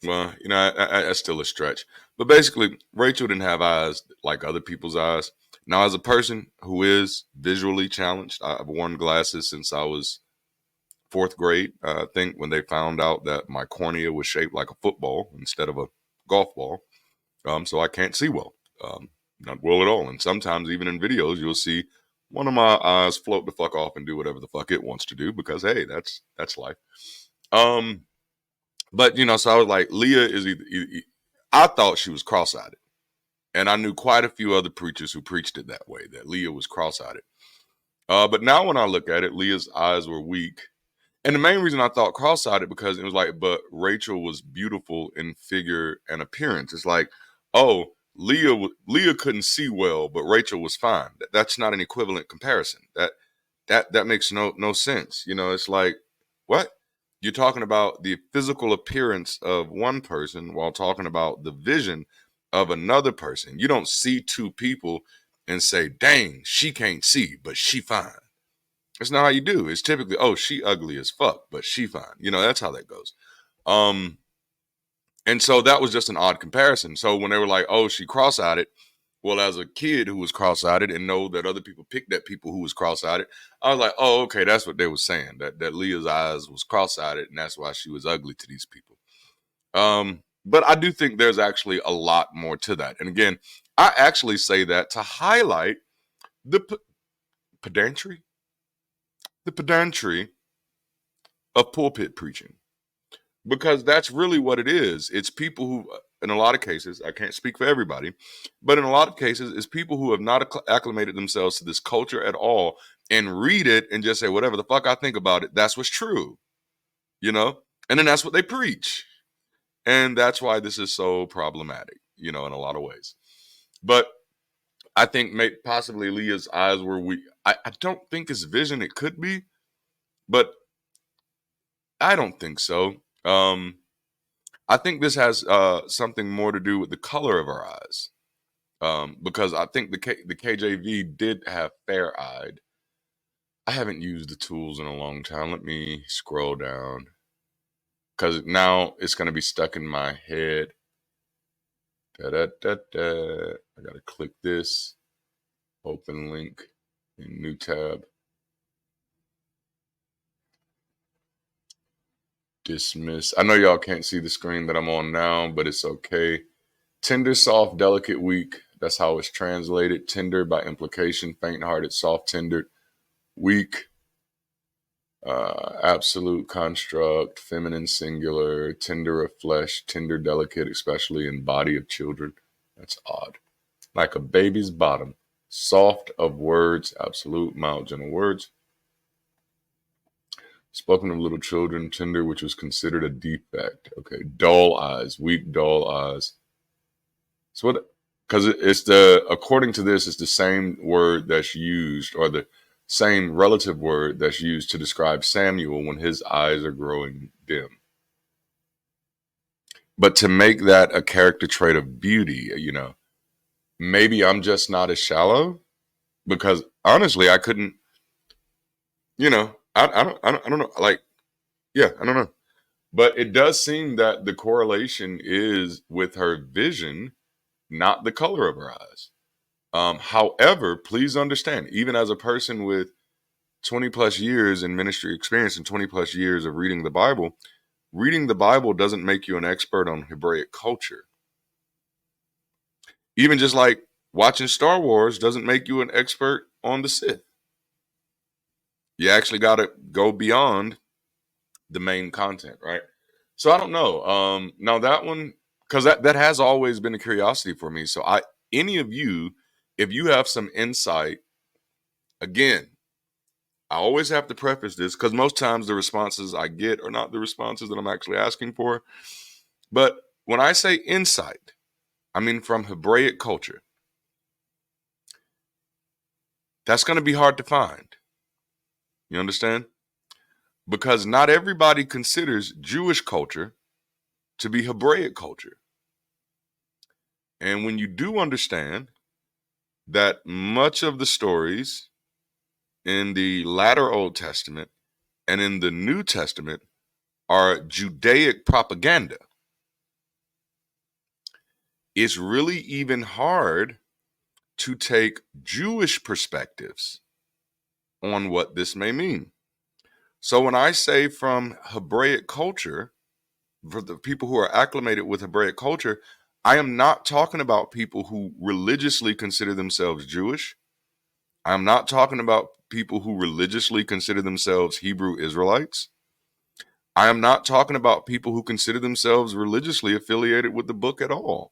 Well, you know, that's still a stretch. But basically, Rachel didn't have eyes like other people's eyes. Now, as a person who is visually challenged, I've worn glasses since I was fourth grade. I think when they found out that my cornea was shaped like a football instead of a golf ball. So I can't see well. Not well at all. And sometimes even in videos, you'll see one of my eyes float the fuck off and do whatever the fuck it wants to do because, hey, that's life. But, you know, so I was like, Leah is I thought she was cross-eyed. And I knew quite a few other preachers who preached it that way, that Leah was cross-eyed. But now when I look at it, Leah's eyes were weak. And the main reason I thought cross-eyed because it was like, but Rachel was beautiful in figure and appearance. It's like, oh, Leah couldn't see well, but Rachel was fine. That's not an equivalent comparison. That makes no sense. You know, it's like, what? You're talking about the physical appearance of one person while talking about the vision of another person. You don't see two people and say, dang, she can't see, but she fine. That's not how you do. It's typically, oh, she ugly as fuck, but she fine. You know, that's how that goes. And so that was just an odd comparison. So when they were like, oh, she cross-eyed, well, as a kid who was cross-eyed and know that other people picked at people who was cross-eyed, I was like, oh, okay, that's what they were saying, that Leah's eyes was cross-eyed and that's why she was ugly to these people. But I do think there's actually a lot more to that. And again, I actually say that to highlight the pedantry of pulpit preaching. Because that's really what it is. It's people who, in a lot of cases, I can't speak for everybody, but in a lot of cases, it's people who have not acclimated themselves to this culture at all and read it and just say, whatever the fuck I think about it, that's what's true, you know? And then that's what they preach. And that's why this is so problematic, you know, in a lot of ways. But I think possibly Leah's eyes were weak. I don't think it's vision. It could be, but I don't think so. I think this has something more to do with the color of our eyes, because I think the KJV did have fair-eyed. I haven't used the tools in a long time. Let me scroll down because now it's going to be stuck in my head. I got to click this, open link in new tab. Dismiss. I know y'all can't see the screen that I'm on now, but it's okay. Tender, soft, delicate, weak. That's how it's translated. Tender by implication, faint-hearted, soft-tendered, weak, absolute construct, feminine singular, tender of flesh, tender, delicate, especially in body of children. That's odd. Like a baby's bottom. Soft of words, absolute, mild, gentle words. Spoken of little children, tender, which was considered a defect. Okay, dull eyes, weak, dull eyes. So what? Because according to this, it's the same word that's used, or the same relative word that's used to describe Samuel when his eyes are growing dim. But to make that a character trait of beauty, you know, maybe I'm just not as shallow, because honestly, I couldn't, you know, I don't know, like, yeah, I don't know. But it does seem that the correlation is with her vision, not the color of her eyes. However, please understand, even as a person with 20 plus years in ministry experience and 20 plus years of reading the Bible, reading the Bible doesn't make you an expert on Hebraic culture. Even just like watching Star Wars doesn't make you an expert on the Sith. You actually got to go beyond the main content, right? So I don't know. Now that one, because that has always been a curiosity for me. So any of you, if you have some insight, again, I always have to preface this because most times the responses I get are not the responses that I'm actually asking for. But when I say insight, I mean from Hebraic culture. That's going to be hard to find. You understand? Because not everybody considers Jewish culture to be Hebraic culture. And when you do understand that much of the stories in the latter Old Testament and in the New Testament are Judaic propaganda, it's really even hard to take Jewish perspectives on what this may mean. So when I say from Hebraic culture, for the people who are acclimated with Hebraic culture, I am not talking about people who religiously consider themselves Jewish. I'm not talking about people who religiously consider themselves Hebrew Israelites. I am not talking about people who consider themselves religiously affiliated with the book at all.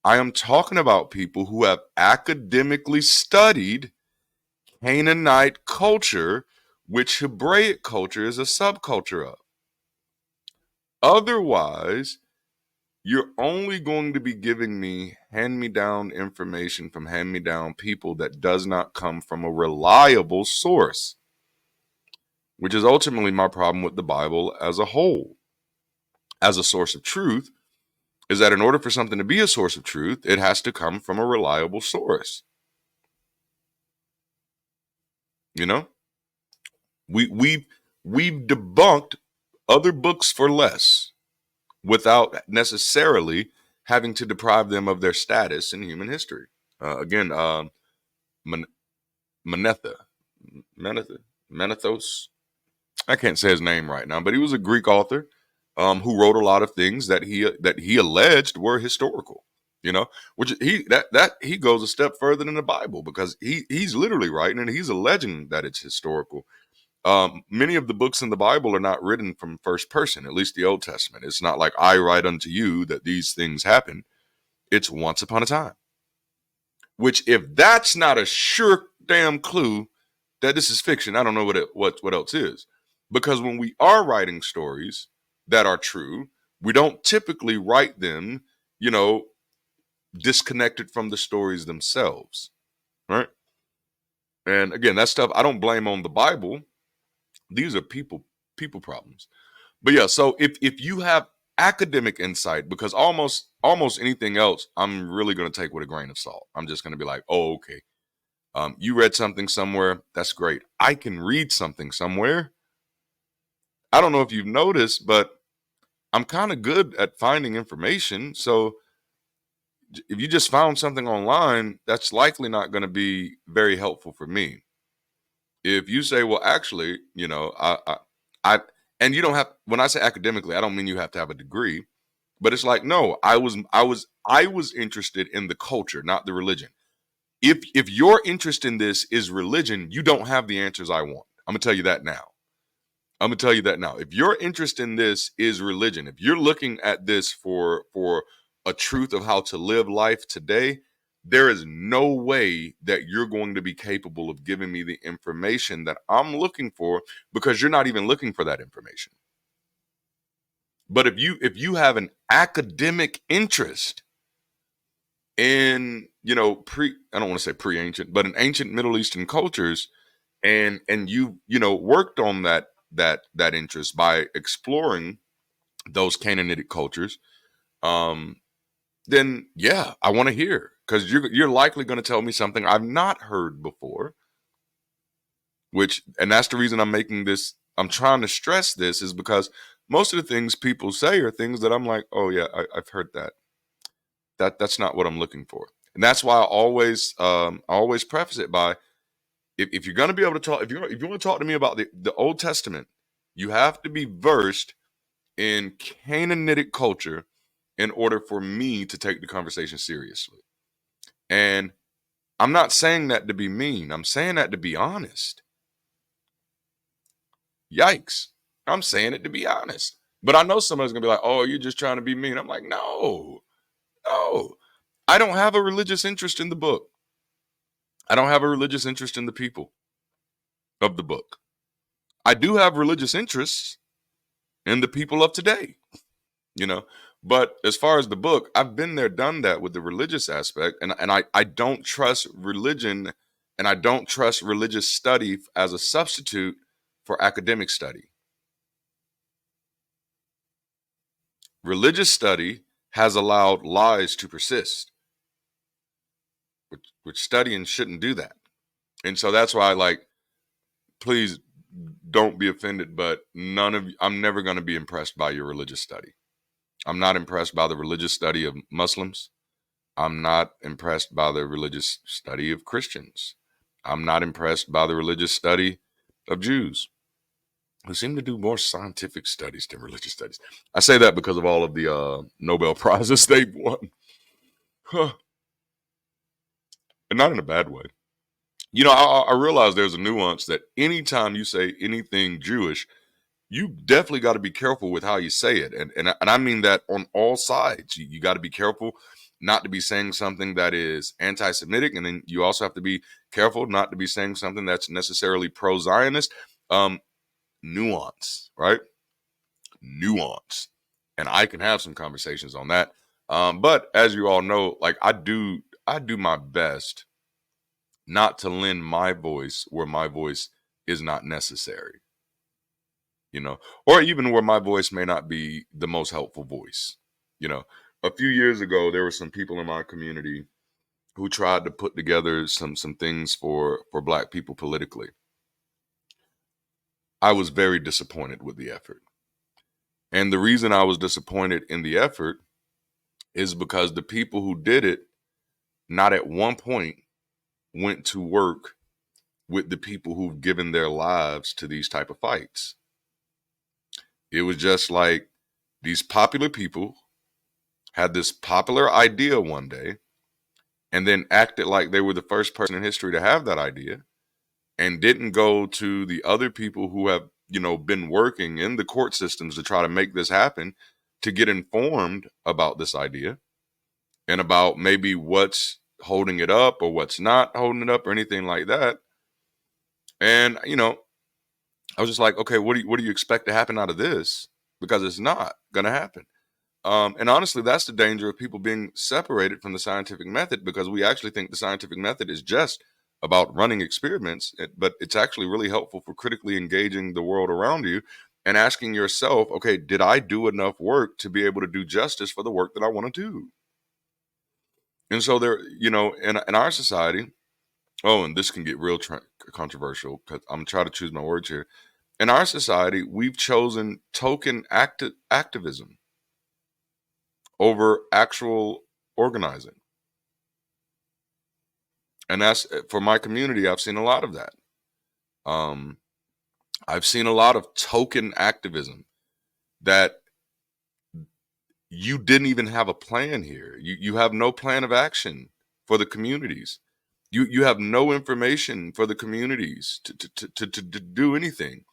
I am talking about people who have academically studied Canaanite culture, which Hebraic culture is a subculture of. Otherwise, you're only going to be giving me hand-me-down information from hand-me-down people that does not come from a reliable source, which is ultimately my problem with the Bible as a whole. As a source of truth, is that in order for something to be a source of truth, it has to come from a reliable source. You know, we've debunked other books for less without necessarily having to deprive them of their status in human history. Again, Manetha, Manethos. I can't say his name right now, but he was a Greek author who wrote a lot of things that he alleged were historical. You know, which he goes a step further than the Bible because he's literally writing and he's alleging that it's historical. Many of the books in the Bible are not written from first person, at least the Old Testament. It's not like I write unto you that these things happen. It's once upon a time. Which, if that's not a sure damn clue that this is fiction, I don't know what else is. Because when we are writing stories that are true, we don't typically write them, disconnected from the stories themselves, right? And again, that stuff I don't blame on the Bible. These are people problems. But yeah, so if you have academic insight, because almost anything else, I'm really going to take with a grain of salt. I'm just going to be like, oh, okay. You read something somewhere. That's great. I can read something somewhere. I don't know if you've noticed, but I'm kind of good at finding information. So if you just found something online, that's likely not going to be very helpful for me. If you say, well, actually, I and you don't have, when I say academically, I don't mean you have to have a degree, but it's like, no, I was interested in the culture, not the religion. If your interest in this is religion, you don't have the answers I want. I'm gonna tell you that now. If your interest in this is religion, if you're looking at this for a truth of how to live life today, there is no way that you're going to be capable of giving me the information that I'm looking for, because you're not even looking for that information. But if you have an academic interest in, I don't want to say pre-ancient, but in ancient Middle Eastern cultures, and you worked on that interest by exploring those Canaanitic cultures, then yeah, I want to hear, because you're likely going to tell me something I've not heard before. And that's the reason I'm making this. I'm trying to stress this, is because most of the things people say are things that I'm like, oh yeah, I've heard that. That's not what I'm looking for, and that's why I always preface it by, if you're going to be able to talk, if you want to talk to me about the Old Testament, you have to be versed in Canaanitic culture in order for me to take the conversation seriously. And I'm not saying that to be mean. I'm saying that to be honest. Yikes. I'm saying it to be honest. But I know somebody's going to be like, oh, you're just trying to be mean. I'm like, no. I don't have a religious interest in the book. I don't have a religious interest in the people of the book. I do have religious interests in the people of today, But as far as the book, I've been there, done that with the religious aspect. And I don't trust religion, and I don't trust religious study as a substitute for academic study. Religious study has allowed lies to persist, which studying shouldn't do that. And so that's why, please don't be offended, but I'm never going to be impressed by your religious study. I'm not impressed by the religious study of Muslims. I'm not impressed by the religious study of Christians. I'm not impressed by the religious study of Jews, who seem to do more scientific studies than religious studies. I say that because of all of the Nobel Prizes they've won. And not in a bad way. I realize there's a nuance that anytime you say anything Jewish, you definitely got to be careful with how you say it. And I mean that on all sides. You got to be careful not to be saying something that is anti-Semitic. And then you also have to be careful not to be saying something that's necessarily pro-Zionist. Nuance, right? Nuance. And I can have some conversations on that. But as you all know, I do my best not to lend my voice where my voice is not necessary. Or even where my voice may not be the most helpful voice. A few years ago, there were some people in my community who tried to put together some things for Black people politically. I was very disappointed with the effort. And the reason I was disappointed in the effort is because the people who did it, not at one point went to work with the people who've given their lives to these type of fights. It was just like these popular people had this popular idea one day and then acted like they were the first person in history to have that idea, and didn't go to the other people who have, been working in the court systems to try to make this happen, to get informed about this idea and about maybe what's holding it up or what's not holding it up or anything like that. And, I was just like, okay, what do you expect to happen out of this? Because it's not going to happen. And honestly, that's the danger of people being separated from the scientific method, because we actually think the scientific method is just about running experiments, but it's actually really helpful for critically engaging the world around you and asking yourself, okay, did I do enough work to be able to do justice for the work that I want to do? And so there, in our society, and this can get real controversial because I'm trying to choose my words here. In our society, we've chosen token activism over actual organizing. And that's, for my community, I've seen a lot of that. I've seen a lot of token activism that you didn't even have a plan here. You have no plan of action for the communities. You have no information for the communities to do anything.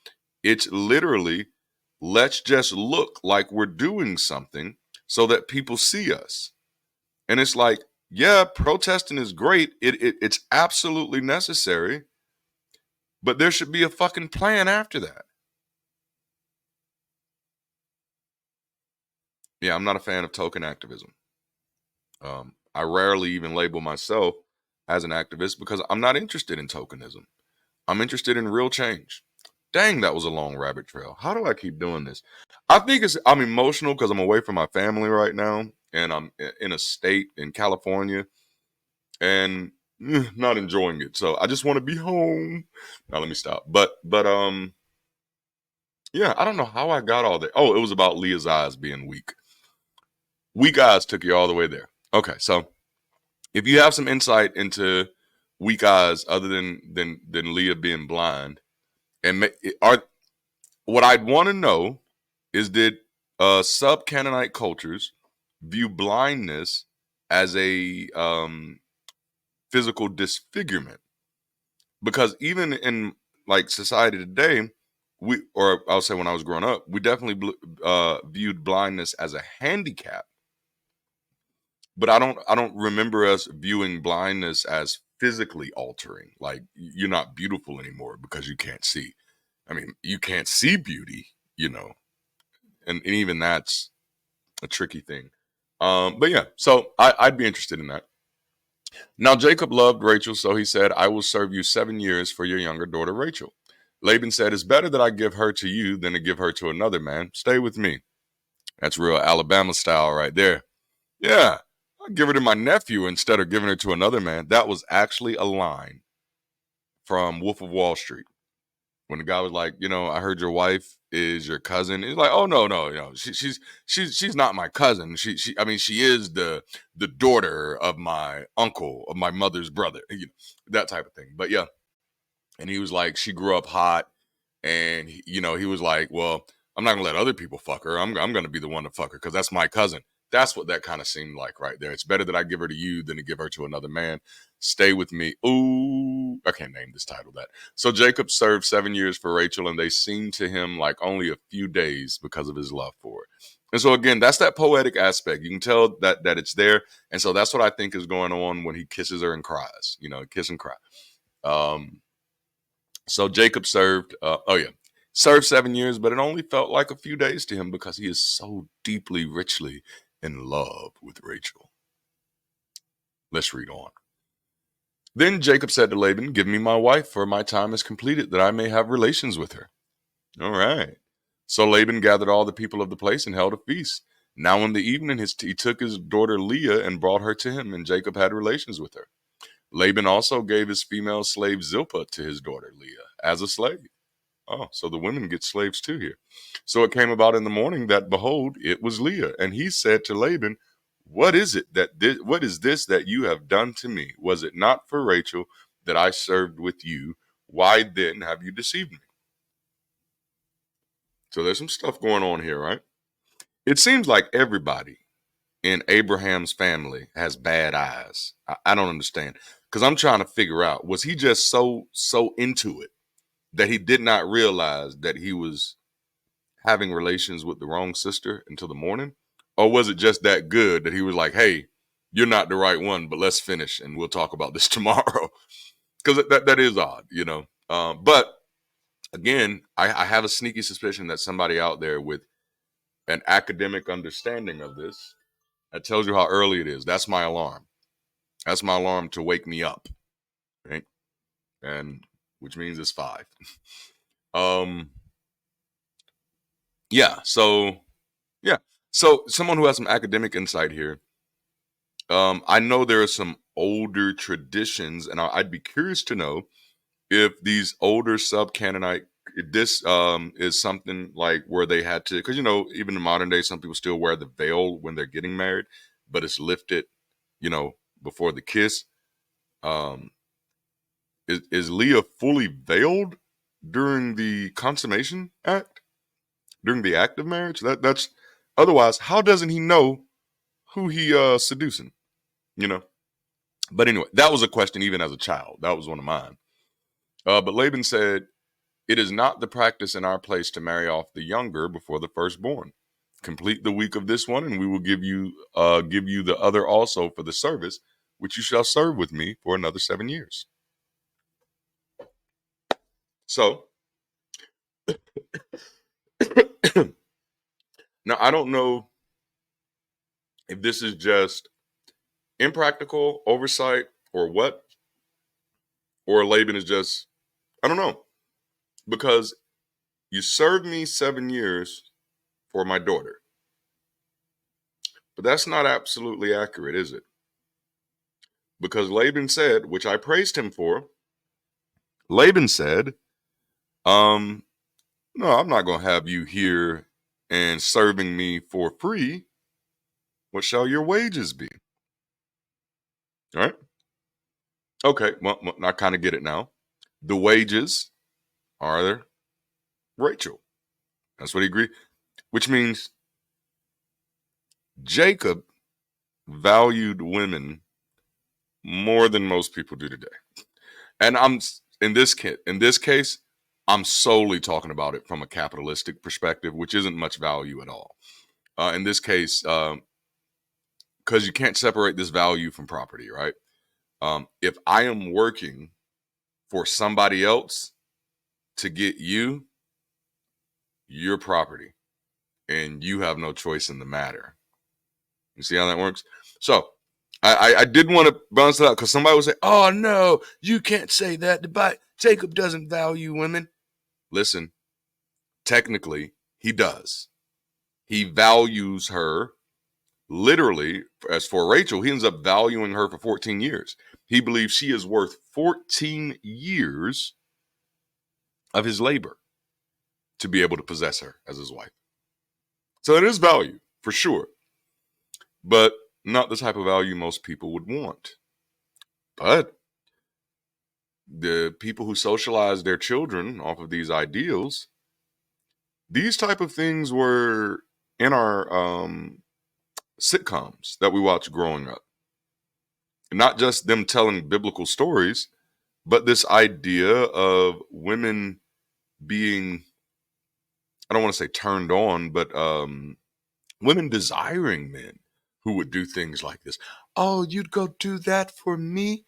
It's literally, let's just look like we're doing something so that people see us. And it's like, yeah, protesting is great. It's absolutely necessary. But there should be a fucking plan after that. Yeah, I'm not a fan of token activism. I rarely even label myself as an activist because I'm not interested in tokenism. I'm interested in real change. Dang, that was a long rabbit trail. How do I keep doing this? I'm emotional because I'm away from my family right now, and I'm in a state in California and not enjoying it. So I just want to be home. Now let me stop. But yeah, I don't know how I got all that. Oh, it was about Leah's eyes being weak. Weak eyes took you all the way there. Okay, so if you have some insight into weak eyes other than Leah being blind, and what I'd want to know is, did sub-Canaanite cultures view blindness as a physical disfigurement, because even in like society today, or I'll say when I was growing up, we definitely viewed blindness as a handicap. But I don't remember us viewing blindness as physically altering. Like you're not beautiful anymore because you can't see. I mean, you can't see beauty, and even that's a tricky thing. But yeah, so I'd be interested in that. Now Jacob loved Rachel, so he said, "I will serve you 7 years for your younger daughter Rachel." Laban said, "It's better that I give her to you than to give her to another man. Stay with me." That's real Alabama style right there. Yeah, I'll give her to my nephew instead of giving her to another man. That was actually a line from Wolf of Wall Street. When the guy was like, I heard your wife is your cousin. He's like, oh no, she's not my cousin. She is the daughter of my uncle, of my mother's brother, that type of thing. But yeah, and he was like, she grew up hot, and he was like, well, I'm not gonna let other people fuck her. I'm gonna be the one to fuck her because that's my cousin. That's what that kind of seemed like right there. It's better that I give her to you than to give her to another man. Stay with me. Ooh, I can't name this title that. So Jacob served 7 years for Rachel, and they seemed to him like only a few days because of his love for her. And so again, that's that poetic aspect. You can tell that it's there. And so that's what I think is going on when he kisses her and cries. Kiss and cry. So Jacob served, served 7 years, but it only felt like a few days to him because he is so deeply, richly in love with Rachel. Let's read on. Then Jacob said to Laban, "Give me my wife, for my time is completed, that I may have relations with her." All right. So Laban gathered all the people of the place and held a feast. Now in the evening, he took his daughter Leah and brought her to him, and Jacob had relations with her. Laban also gave his female slave Zilpah to his daughter Leah as a slave. Oh, so the women get slaves too here. So it came about in the morning that, behold, it was Leah. And he said to Laban, what is this that you have done to me? Was it not for Rachel that I served with you? Why then have you deceived me? So there's some stuff going on here, right? It seems like everybody in Abraham's family has bad eyes. I don't understand. Because I'm trying to figure out, was he just so into it that he did not realize that he was having relations with the wrong sister until the morning? Or was it just that good that he was like, hey, you're not the right one, but let's finish and we'll talk about this tomorrow? Because that is odd, But again, I have a sneaky suspicion that somebody out there with an academic understanding of this, that tells you how early it is. That's my alarm. That's my alarm to wake me up, right? And which means it's 5. Yeah. So yeah. So someone who has some academic insight here. I know there are some older traditions, and I'd be curious to know if these older sub-Canaanite, this is something like where they had to, because even in modern day, some people still wear the veil when they're getting married, but it's lifted, before the kiss. Um, is Leah fully veiled during the consummation act, during the act of marriage? That's otherwise. How doesn't he know who he seducing? But anyway, that was a question even as a child. That was one of mine. But Laban said, "It is not the practice in our place to marry off the younger before the firstborn. Complete the week of this one, and we will give you the other also for the service, which you shall serve with me for another 7 years." So now I don't know if this is just impractical oversight or what, or Laban is just, I don't know, because you served me 7 years for my daughter. But that's not absolutely accurate, is it? Because Laban said, which I praised him for, Laban said, no, I'm not going to have you here and serving me for free. What shall your wages be? All right. Okay. Well, I kind of get it now. The wages are Rachel. That's what he agreed, which means Jacob valued women more than most people do today. And I'm in this case, I'm solely talking about it from a capitalistic perspective, which isn't much value at all. In this case, because you can't separate this value from property, right? If I am working for somebody else to get you, your property, and you have no choice in the matter. You see how that works? So I did want to bounce it out because somebody would say, oh no, you can't say that. Jacob doesn't value women. Listen, technically, he does. He values her literally. As for Rachel, he ends up valuing her for 14 years. He believes she is worth 14 years of his labor to be able to possess her as his wife. So it is value for sure, but not the type of value most people would want. But the people who socialize their children off of these ideals, these type of things were in our sitcoms that we watched growing up. Not just them telling biblical stories, but this idea of women being, I don't want to say turned on, but women desiring men who would do things like this. Oh, you'd go do that for me?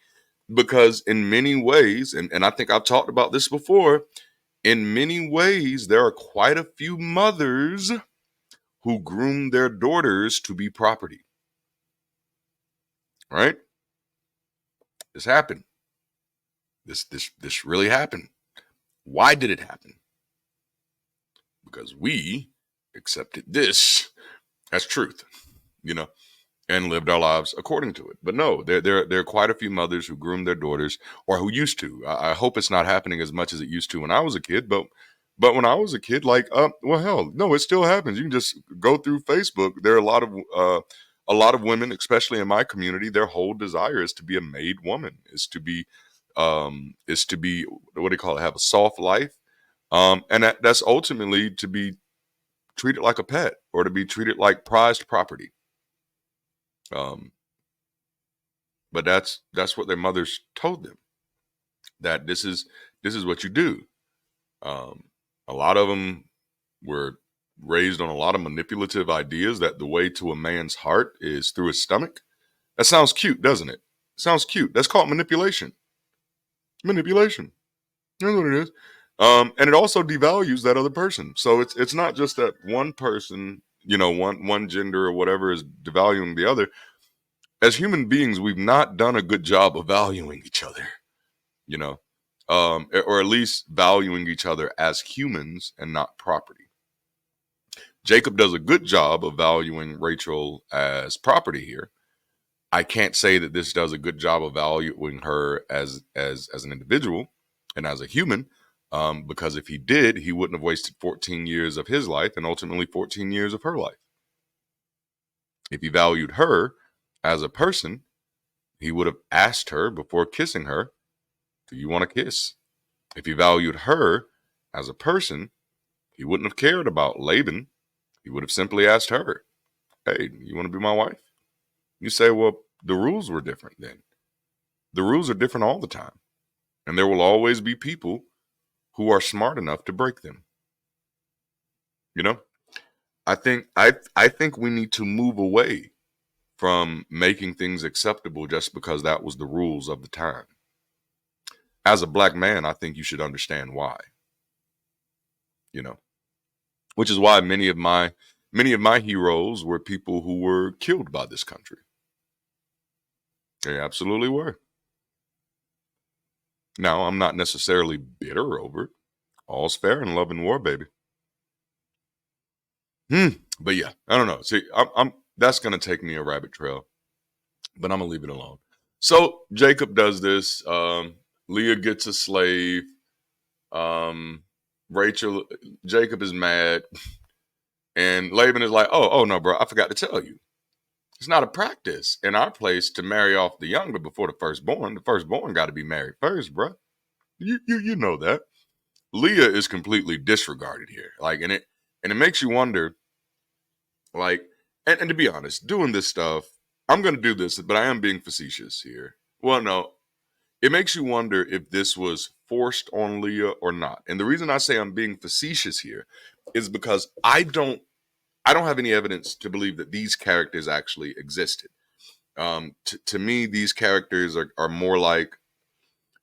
Because in many ways, and I think I've talked about this before, in many ways, there are quite a few mothers who groom their daughters to be property. Right? This happened. This really happened. Why did it happen? Because we accepted this as truth, and lived our lives according to it. But no, there are quite a few mothers who groom their daughters, or who used to. I hope it's not happening as much as it used to when I was a kid, but when I was a kid, well, hell, no, it still happens. You can just go through Facebook. There are a lot of women, especially in my community, their whole desire is to be a made woman, is to be what do you call it? Have a soft life, and that's ultimately to be treated like a pet or to be treated like prized property. But that's what their mothers told them, that this is what you do. A lot of them were raised on a lot of manipulative ideas that the way to a man's heart is through his stomach. That sounds cute, doesn't it? Sounds cute. That's called manipulation. Manipulation. That's what it is. And it also devalues that other person. So it's not just that one person, one gender or whatever is devaluing the other. As human beings, we've not done a good job of valuing each other, or at least valuing each other as humans and not property. Jacob does a good job of valuing Rachel as property here. I can't say that this does a good job of valuing her as an individual and as a human, because if he did, he wouldn't have wasted 14 years of his life and ultimately 14 years of her life. If he valued her as a person, he would have asked her before kissing her, do you want to kiss? If he valued her as a person, he wouldn't have cared about Laban. He would have simply asked her, hey, you want to be my wife? You say, well, the rules were different then. The rules are different all the time. And there will always be people who are smart enough to break them. I think we need to move away from making things acceptable just because that was the rules of the time. As a black man, I think you should understand why. Which is why many of my heroes were people who were killed by this country. They absolutely were. Now, I'm not necessarily bitter over it. All's fair in love and war, baby. But yeah, I don't know. See, I'm that's gonna take me a rabbit trail, but I'm gonna leave it alone. So Jacob does this. Leah gets a slave. Jacob is mad, and Laban is like, "Oh no, bro, I forgot to tell you. It's not a practice in our place to marry off the younger before the firstborn. The firstborn got to be married first, bro. You know that." Leah is completely disregarded here, and it makes you wonder, and to be honest, doing this stuff, I'm going to do this, but I am being facetious here. Well, no, it makes you wonder if this was forced on Leah or not. And the reason I say I'm being facetious here is because I don't have any evidence to believe that these characters actually existed. To me, these characters are more like,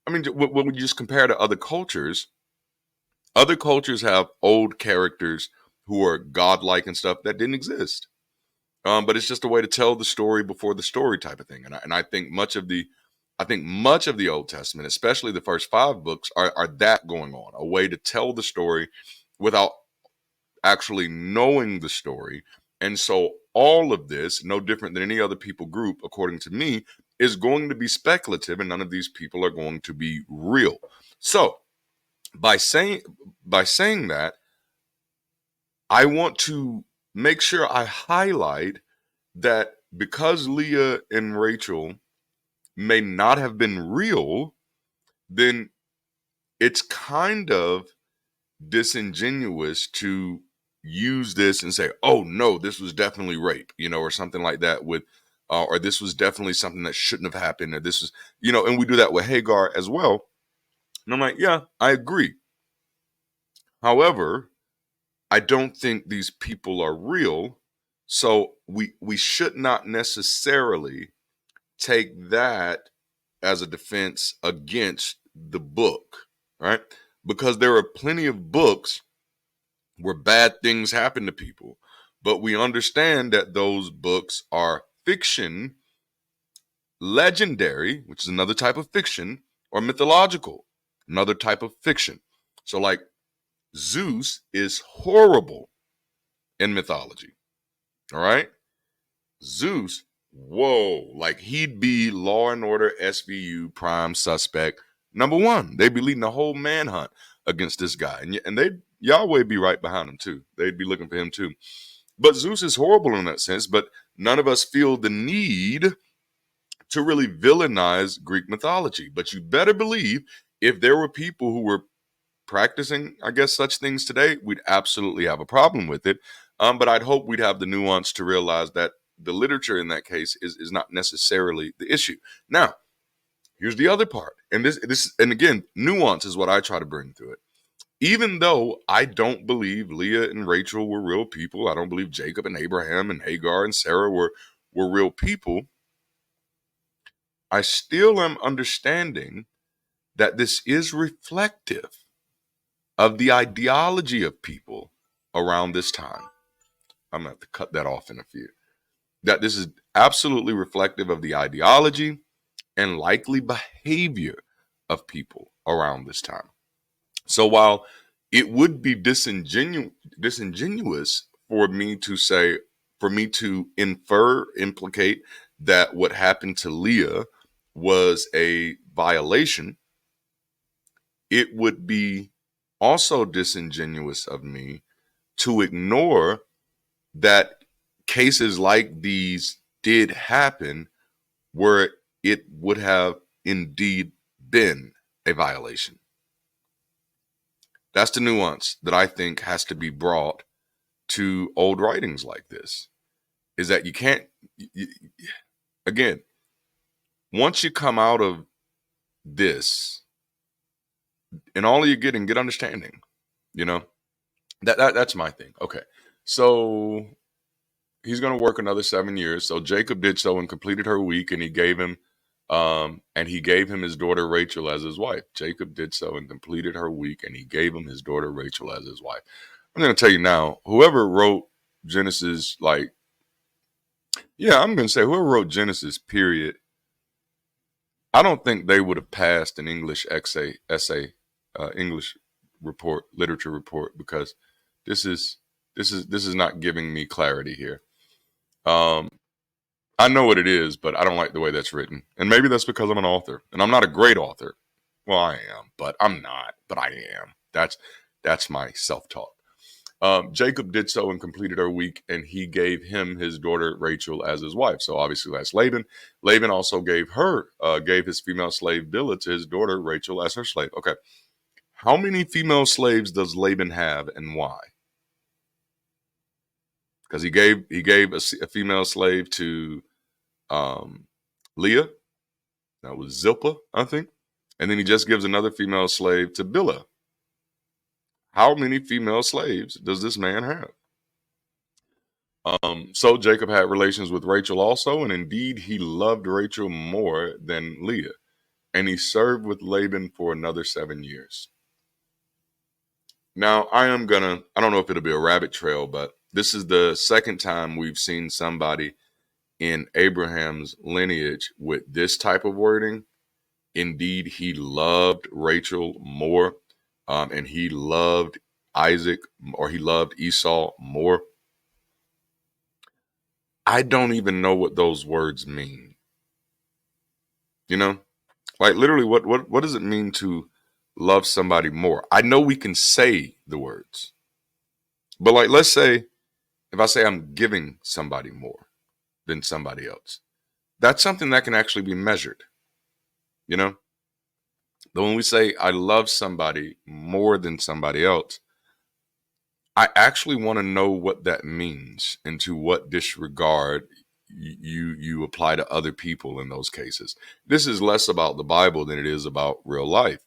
I mean, when we just compare to other cultures have old characters who are godlike and stuff that didn't exist. But it's just a way to tell the story before the story type of thing. And I think much of the Old Testament, especially the first 5 books, are that going on, a way to tell the story without actually knowing the story. And so all of this, no different than any other people group, according to me, is going to be speculative, and none of these people are going to be real. So by saying that, I want to make sure I highlight that because Leah and Rachel may not have been real, then it's kind of disingenuous to use this and say, oh no, this was definitely rape, or something like that or this was definitely something that shouldn't have happened, or this was, and we do that with Hagar as well. And I'm like, yeah, I agree. However, I don't think these people are real. So we should not necessarily take that as a defense against the book, right? Because there are plenty of books where bad things happen to people, but we understand that those books are fiction, legendary, which is another type of fiction, or mythological, another type of fiction. So like Zeus is horrible in mythology, all right? Zeus, whoa, like he'd be Law and Order SVU prime suspect number 1. They'd be leading a whole manhunt against this guy, and they Yahweh be right behind him too. They'd be looking for him too. But Zeus is horrible in that sense. But none of us feel the need to really villainize Greek mythology. But you better believe if there were people who were practicing, I guess, such things today, we'd absolutely have a problem with it. But I'd hope we'd have the nuance to realize that the literature in that case is not necessarily the issue. Now, here's the other part. And and again, nuance is what I try to bring to it. Even though I don't believe Leah and Rachel were real people, I don't believe Jacob and Abraham and Hagar and Sarah were real people, I still am understanding that this is reflective of the ideology of people around this time. I'm going to have to cut that off in a few. That this is absolutely reflective of the ideology and likely behavior of people around this time. So while it would be disingenuous for me to implicate that what happened to Leah was a violation, it would be also disingenuous of me to ignore that cases like these did happen where it would have indeed been a violation. That's the nuance that I think has to be brought to old writings like this, is that you can't, again, once you come out of this, and all you get understanding, that's my thing. Okay. So he's going to work another 7 years. So Jacob did so and completed her week, and he gave him his daughter Rachel as his wife. Jacob did so and completed her week, and he gave him his daughter Rachel as his wife. I'm going to tell you now, whoever wrote Genesis, I'm going to say whoever wrote Genesis, period, I don't think they would have passed an English English report, literature report, because this is not giving me clarity here. I know what it is, but I don't like the way that's written. And maybe that's because I'm an author, and I'm not a great author. Well, I am, but I'm not, but I am. That's my self-talk. Jacob did so and completed her week, and he gave him his daughter Rachel as his wife. So obviously that's Laban. Laban also gave his female slave Bilhah to his daughter Rachel as her slave. Okay. How many female slaves does Laban have, and why? because he gave a female slave to Leah. That was Zilpah, I think. And then he just gives another female slave to Bilhah. How many female slaves does this man have? So Jacob had relations with Rachel also, and indeed he loved Rachel more than Leah. And he served with Laban for another 7 years. Now, I don't know if it'll be a rabbit trail, but this is the second time we've seen somebody in Abraham's lineage with this type of wording. Indeed, he loved Rachel more, and he loved Isaac, or he loved Esau more. I don't even know what those words mean. You know, like literally, what does it mean to love somebody more? I know we can say the words, but like, let's say if I say I'm giving somebody more than somebody else, that's something that can actually be measured. You know, but when we say I love somebody more than somebody else, I actually want to know what that means and to what disregard you apply to other people in those cases. This is less about the Bible than it is about real life,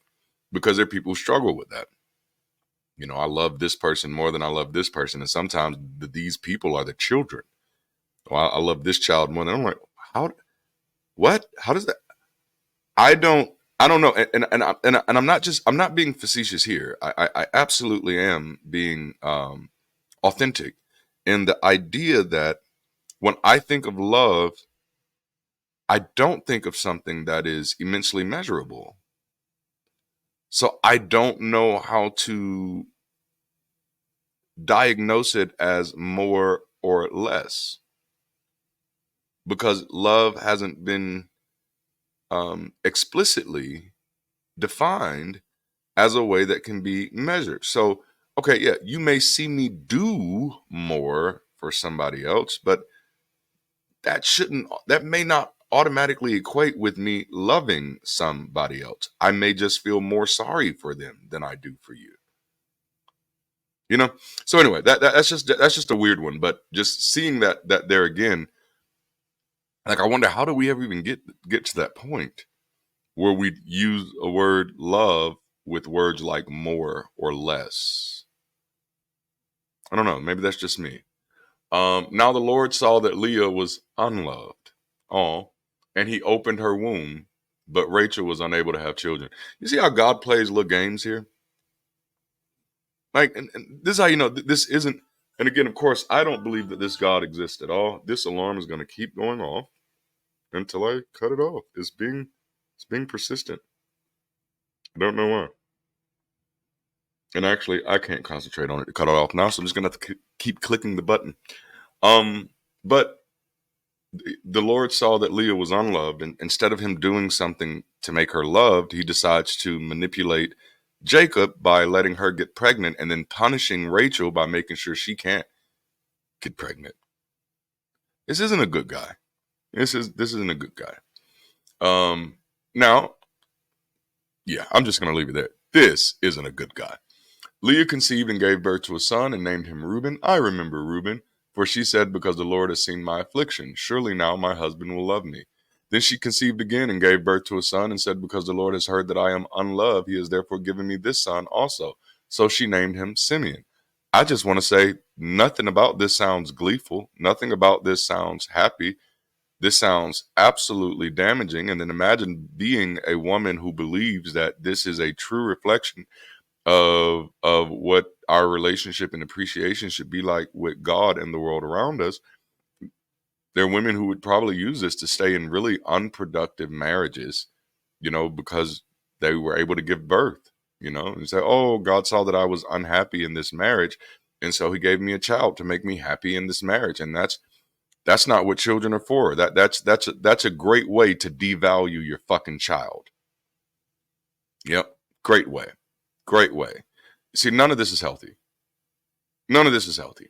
because there are people who struggle with that. You know, I love this person more than I love this person, and sometimes these people are the children. Well, I love this child more than I'm like, how? What? How does that? I don't. I don't know. And I'm not being facetious here. I absolutely am being authentic in the idea that when I think of love, I don't think of something that is immensely measurable. So I don't know how to diagnose it as more or less, because love hasn't been explicitly defined as a way that can be measured. So, okay, yeah, you may see me do more for somebody else, but that may not automatically equate with me loving somebody else. I may just feel more sorry for them than I do for you. You know? So anyway, that's just a weird one, but just seeing that there again, like I wonder, how do we ever even get to that point where we use a word love with words like more or less? I don't know, maybe that's just me. Now the Lord saw that Leah was unloved. Oh, and he opened her womb, but Rachel was unable to have children. You see how God plays little games here? Like, and this is how you know this isn't. And again, of course, I don't believe that this God exists at all. This alarm is going to keep going off until I cut it off. It's being persistent. I don't know why. And actually, I can't concentrate on it to cut it off now, so I'm just going to have to keep clicking the button. But the Lord saw that Leah was unloved, and instead of him doing something to make her loved, he decides to manipulate Jacob by letting her get pregnant and then punishing Rachel by making sure she can't get pregnant. This isn't a good guy. This isn't a good guy. Now, yeah, I'm just gonna leave it there. This isn't a good guy. Leah conceived and gave birth to a son and named him Reuben. I remember Reuben, for she said, because the Lord has seen my affliction, surely now my husband will love me. Then she conceived again and gave birth to a son and said, because the Lord has heard that I am unloved, he has therefore given me this son also. So she named him Simeon. I just want to say nothing about this sounds gleeful. Nothing about this sounds happy. This sounds absolutely damaging. And then imagine being a woman who believes that this is a true reflection of what our relationship and appreciation should be like with God and the world around us. There are women who would probably use this to stay in really unproductive marriages, you know, because they were able to give birth, you know, and say, oh, God saw that I was unhappy in this marriage, and so he gave me a child to make me happy in this marriage. And that's not what children are for. That's a great way to devalue your fucking child. Yep. Great way. Great way. See, none of this is healthy. None of this is healthy.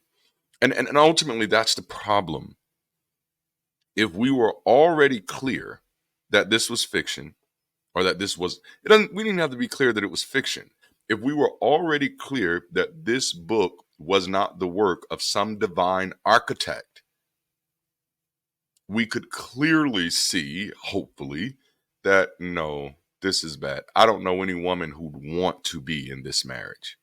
And ultimately, that's the problem. If we were already clear that this was fiction, or that this was, we didn't have to be clear that it was fiction. If we were already clear that this book was not the work of some divine architect. We could clearly see, hopefully, that no, this is bad. I don't know any woman who'd want to be in this marriage.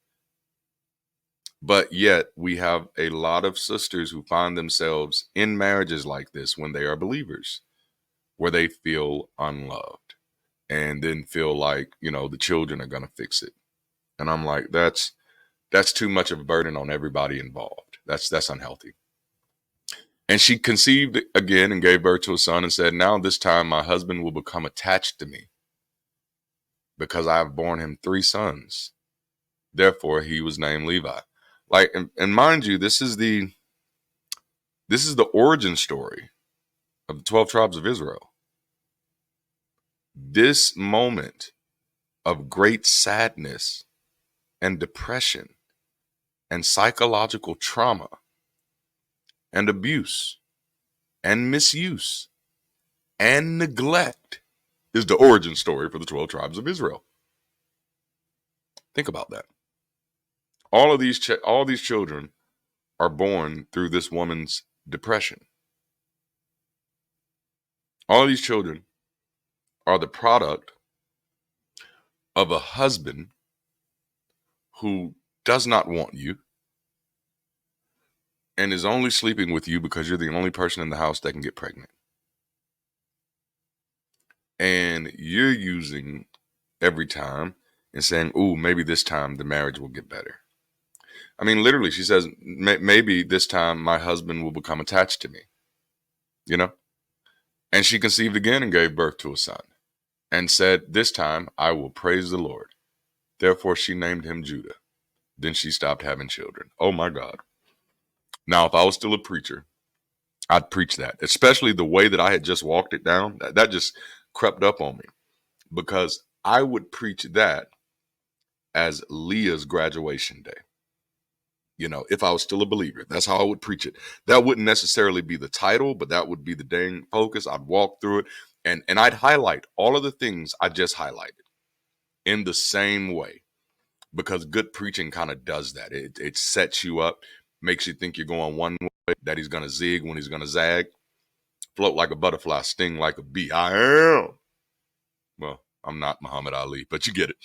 But yet we have a lot of sisters who find themselves in marriages like this when they are believers, where they feel unloved and then feel like, the children are going to fix it. And I'm like, that's too much of a burden on everybody involved. That's unhealthy. And she conceived again and gave birth to a son and said, now this time my husband will become attached to me because I have borne him 3 sons. Therefore, he was named Levi. Like, and mind you, this is the origin story of the 12 tribes of Israel. This moment of great sadness and depression and psychological trauma and abuse and misuse and neglect is the origin story for the 12 tribes of Israel. Think about that. All these children are born through this woman's depression. All these children are the product of a husband who does not want you and is only sleeping with you because you're the only person in the house that can get pregnant. And you're using every time and saying, ooh, maybe this time the marriage will get better. I mean, literally, she says, maybe this time my husband will become attached to me, And she conceived again and gave birth to a son and said, this time I will praise the Lord. Therefore, she named him Judah. Then she stopped having children. Oh, my God. Now, if I was still a preacher, I'd preach that, especially the way that I had just walked it down. That just crept up on me because I would preach that as Leah's graduation day. If I was still a believer, that's how I would preach it. That wouldn't necessarily be the title, but that would be the dang focus. I'd walk through it and I'd highlight all of the things I just highlighted in the same way, because good preaching kind of does that. It sets you up, makes you think you're going one way, that he's going to zig when he's going to zag, float like a butterfly, sting like a bee. I am. Well, I'm not Muhammad Ali, but you get it.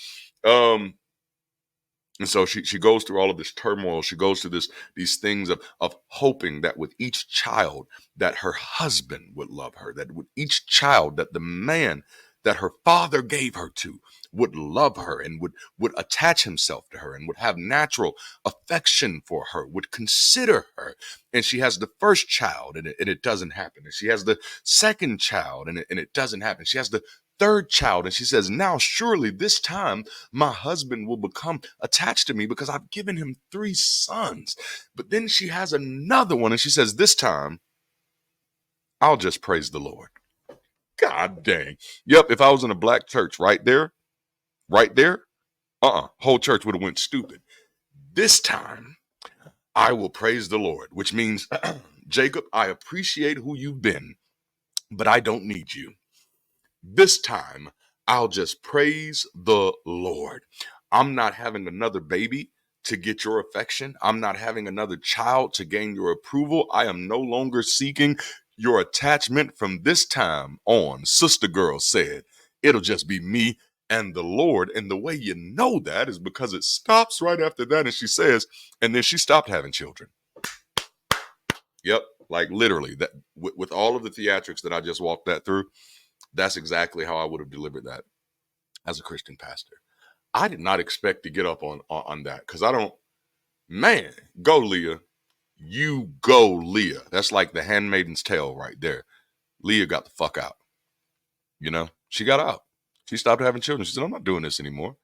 And so she goes through all of this turmoil. She goes through these things of hoping that with each child that her husband would love her, that with each child that the man that her father gave her to would love her and would attach himself to her and would have natural affection for her, would consider her. And she has the first child and it doesn't happen. And she has the second child and it doesn't happen. She has the third child and she says, now surely this time my husband will become attached to me because I've given him 3 sons. But then she has another one and she says, this time I'll just praise the Lord. God dang. Yep. If I was in a black church right there, whole church would have went stupid. This time I will praise the Lord, which means, Jacob, I appreciate who you've been, but I don't need you. This time I'll just praise the Lord. I'm not having another baby to get your affection. I'm not having another child to gain your approval. I am no longer seeking your attachment. From this time on, Sister Girl said, it'll just be me and the Lord. And the way you know that is because it stops right after that. And she says, and then she stopped having children. Yep. Like literally that with all of the theatrics that I just walked that through, that's exactly how I would have delivered that as a Christian pastor. I did not expect to get up on that because go Leah. You go Leah. That's like the Handmaiden's Tale right there. Leah got the fuck out. She got out. She stopped having children. She said, I'm not doing this anymore.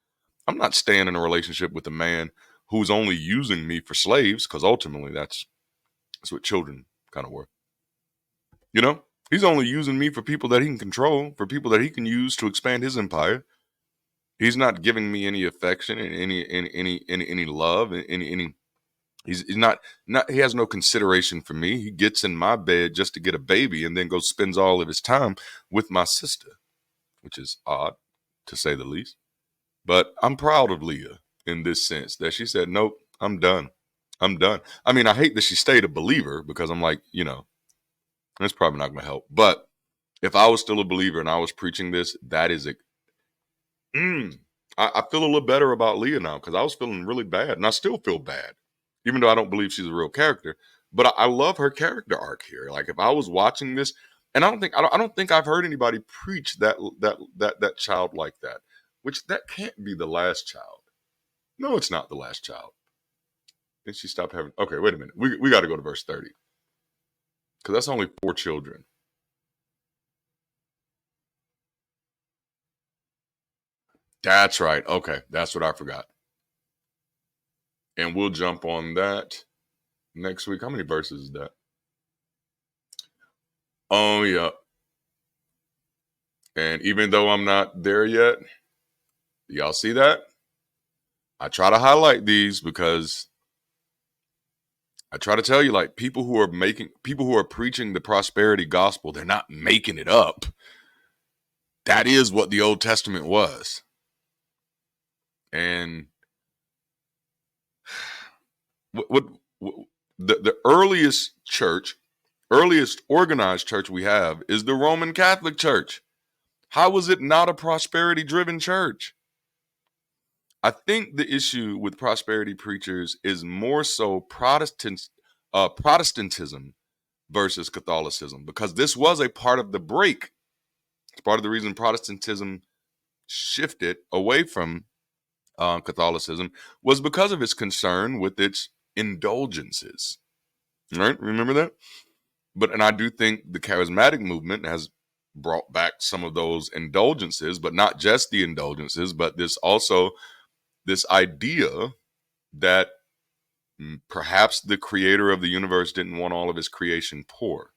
I'm not staying in a relationship with a man who's only using me for slaves, because ultimately that's what children kind of work. He's only using me for people that he can control, for people that he can use to expand his empire. He's not giving me any affection and any love, he's not he has no consideration for me. He gets in my bed just to get a baby and then goes spends all of his time with my sister, which is odd to say the least. But I'm proud of Leah in this sense that she said, nope, I'm done. I'm done. I mean, I hate that she stayed a believer because I'm like, that's probably not going to help. But if I was still a believer and I was preaching this, that is a. I feel a little better about Leah now because I was feeling really bad, and I still feel bad, even though I don't believe she's a real character. But I love her character arc here. Like if I was watching this, and I don't think I've heard anybody preach that child like that. Which that can't be the last child. No, it's not the last child. Then she stopped having. Okay, wait a minute. We got to go to verse 30 because that's only 4 children. That's right. Okay, that's what I forgot. And we'll jump on that next week. How many verses is that? Oh, yeah. And even though I'm not there yet, y'all see that? I try to highlight these because I try to tell you, like, people who are preaching the prosperity gospel, they're not making it up. That is what the Old Testament was. And what the earliest organized church we have is the Roman Catholic Church. How was it not a prosperity-driven church? I think the issue with prosperity preachers is more so Protestantism versus Catholicism, because this was a part of the break. It's part of the reason Protestantism shifted away from Catholicism was because of its concern with its indulgences. Right? Remember that? And I do think the charismatic movement has brought back some of those indulgences, but not just the indulgences, but this idea that perhaps the creator of the universe didn't want all of his creation poor.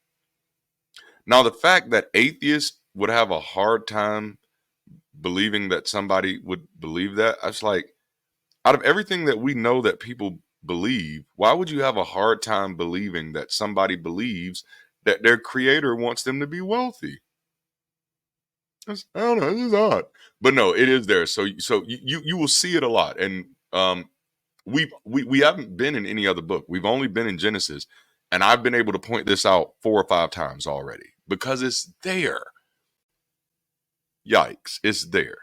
Now, the fact that atheists would have a hard time believing that somebody would believe that, it's like, out of everything that we know that people believe, why would you have a hard time believing that somebody believes that their creator wants them to be wealthy? I don't know, this is odd. But no, it is there. So you will see it a lot. And we haven't been in any other book. We've only been in Genesis. And I've been able to point this out 4 or 5 times already because it's there. Yikes, it's there,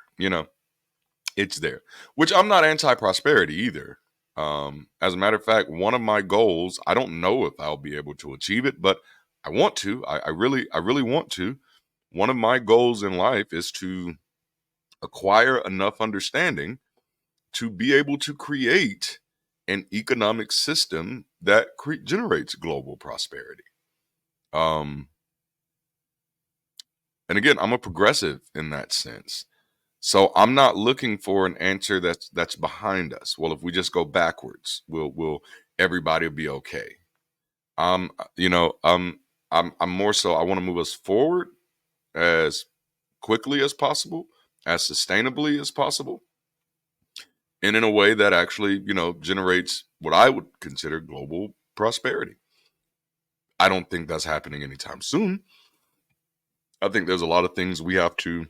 it's there, which I'm not anti-prosperity either. As a matter of fact, one of my goals, I don't know if I'll be able to achieve it, but I want to. I really want to. One of my goals in life is to acquire enough understanding to be able to create an economic system that generates global prosperity. And again, I'm a progressive in that sense. So I'm not looking for an answer that's behind us. Well, if we just go backwards, will everybody be okay? I'm more so I want to move us forward as quickly as possible, as sustainably as possible, and in a way that actually, generates what I would consider global prosperity. I don't think that's happening anytime soon. I think there's a lot of things we have to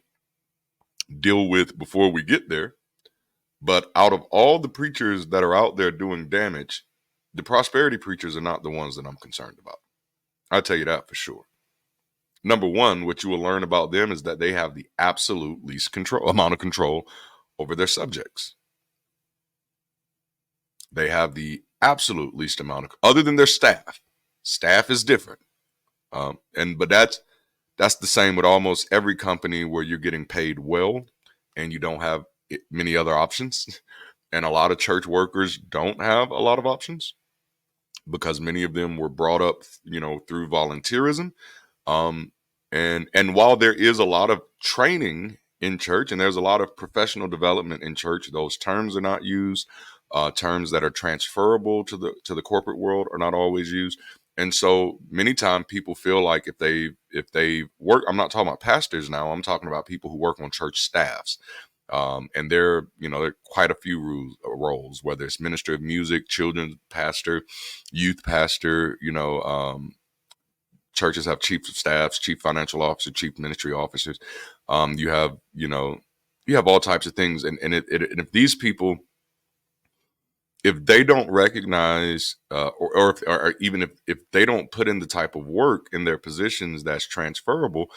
deal with before we get there. But out of all the preachers that are out there doing damage, the prosperity preachers are not the ones that I'm concerned about. I'll tell you that for sure. Number one, what you will learn about them is that they have the absolute least amount of control over their subjects. They have the absolute least amount of, other than their staff. Staff is different. But that's the same with almost every company where you're getting paid well and you don't have many other options. And a lot of church workers don't have a lot of options because many of them were brought up, through volunteerism. And while there is a lot of training in church and there's a lot of professional development in church, those terms are not used. Terms that are transferable to the corporate world are not always used. And so many times people feel like if they work, I'm not talking about pastors now, I'm talking about people who work on church staffs. And there are quite a few roles, whether it's minister of music, children's pastor, youth pastor, churches have chief of staffs, chief financial officer, chief ministry officers. You have all types of things. And if these people, if they don't recognize, or even if they don't put in the type of work in their positions that's transferable,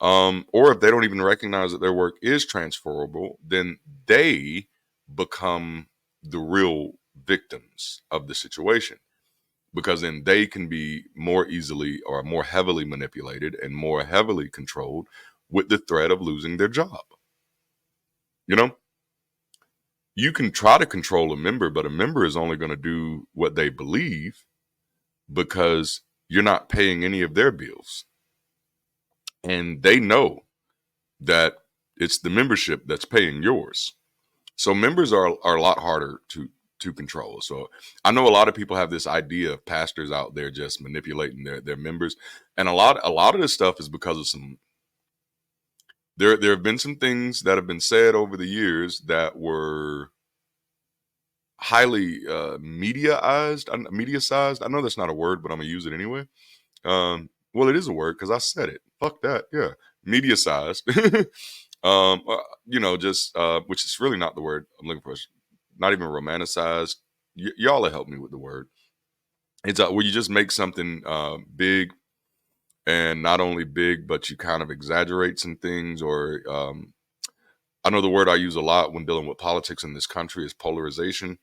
or if they don't even recognize that their work is transferable, then they become the real victims of the situation, because then they can be more easily or more heavily manipulated and more heavily controlled with the threat of losing their job. You know, you can try to control a member, but a member is only going to do what they believe because you're not paying any of their bills. And they know that it's the membership that's paying yours. So members are a lot harder to control. So I know a lot of people have this idea of pastors out there just manipulating their members. And a lot of this stuff is because of some, there have been some things that have been said over the years that were highly mediaized. I know that's not a word, but I'm gonna use it anyway. Well, it is a word because I said it. Fuck that. Yeah, media-sized. Just which is really not the word I'm looking for. It's not even romanticized. Y'all have helped me with the word. It's where you just make something big, and not only big, but you kind of exaggerate some things. Or I know the word I use a lot when dealing with politics in this country is polarization,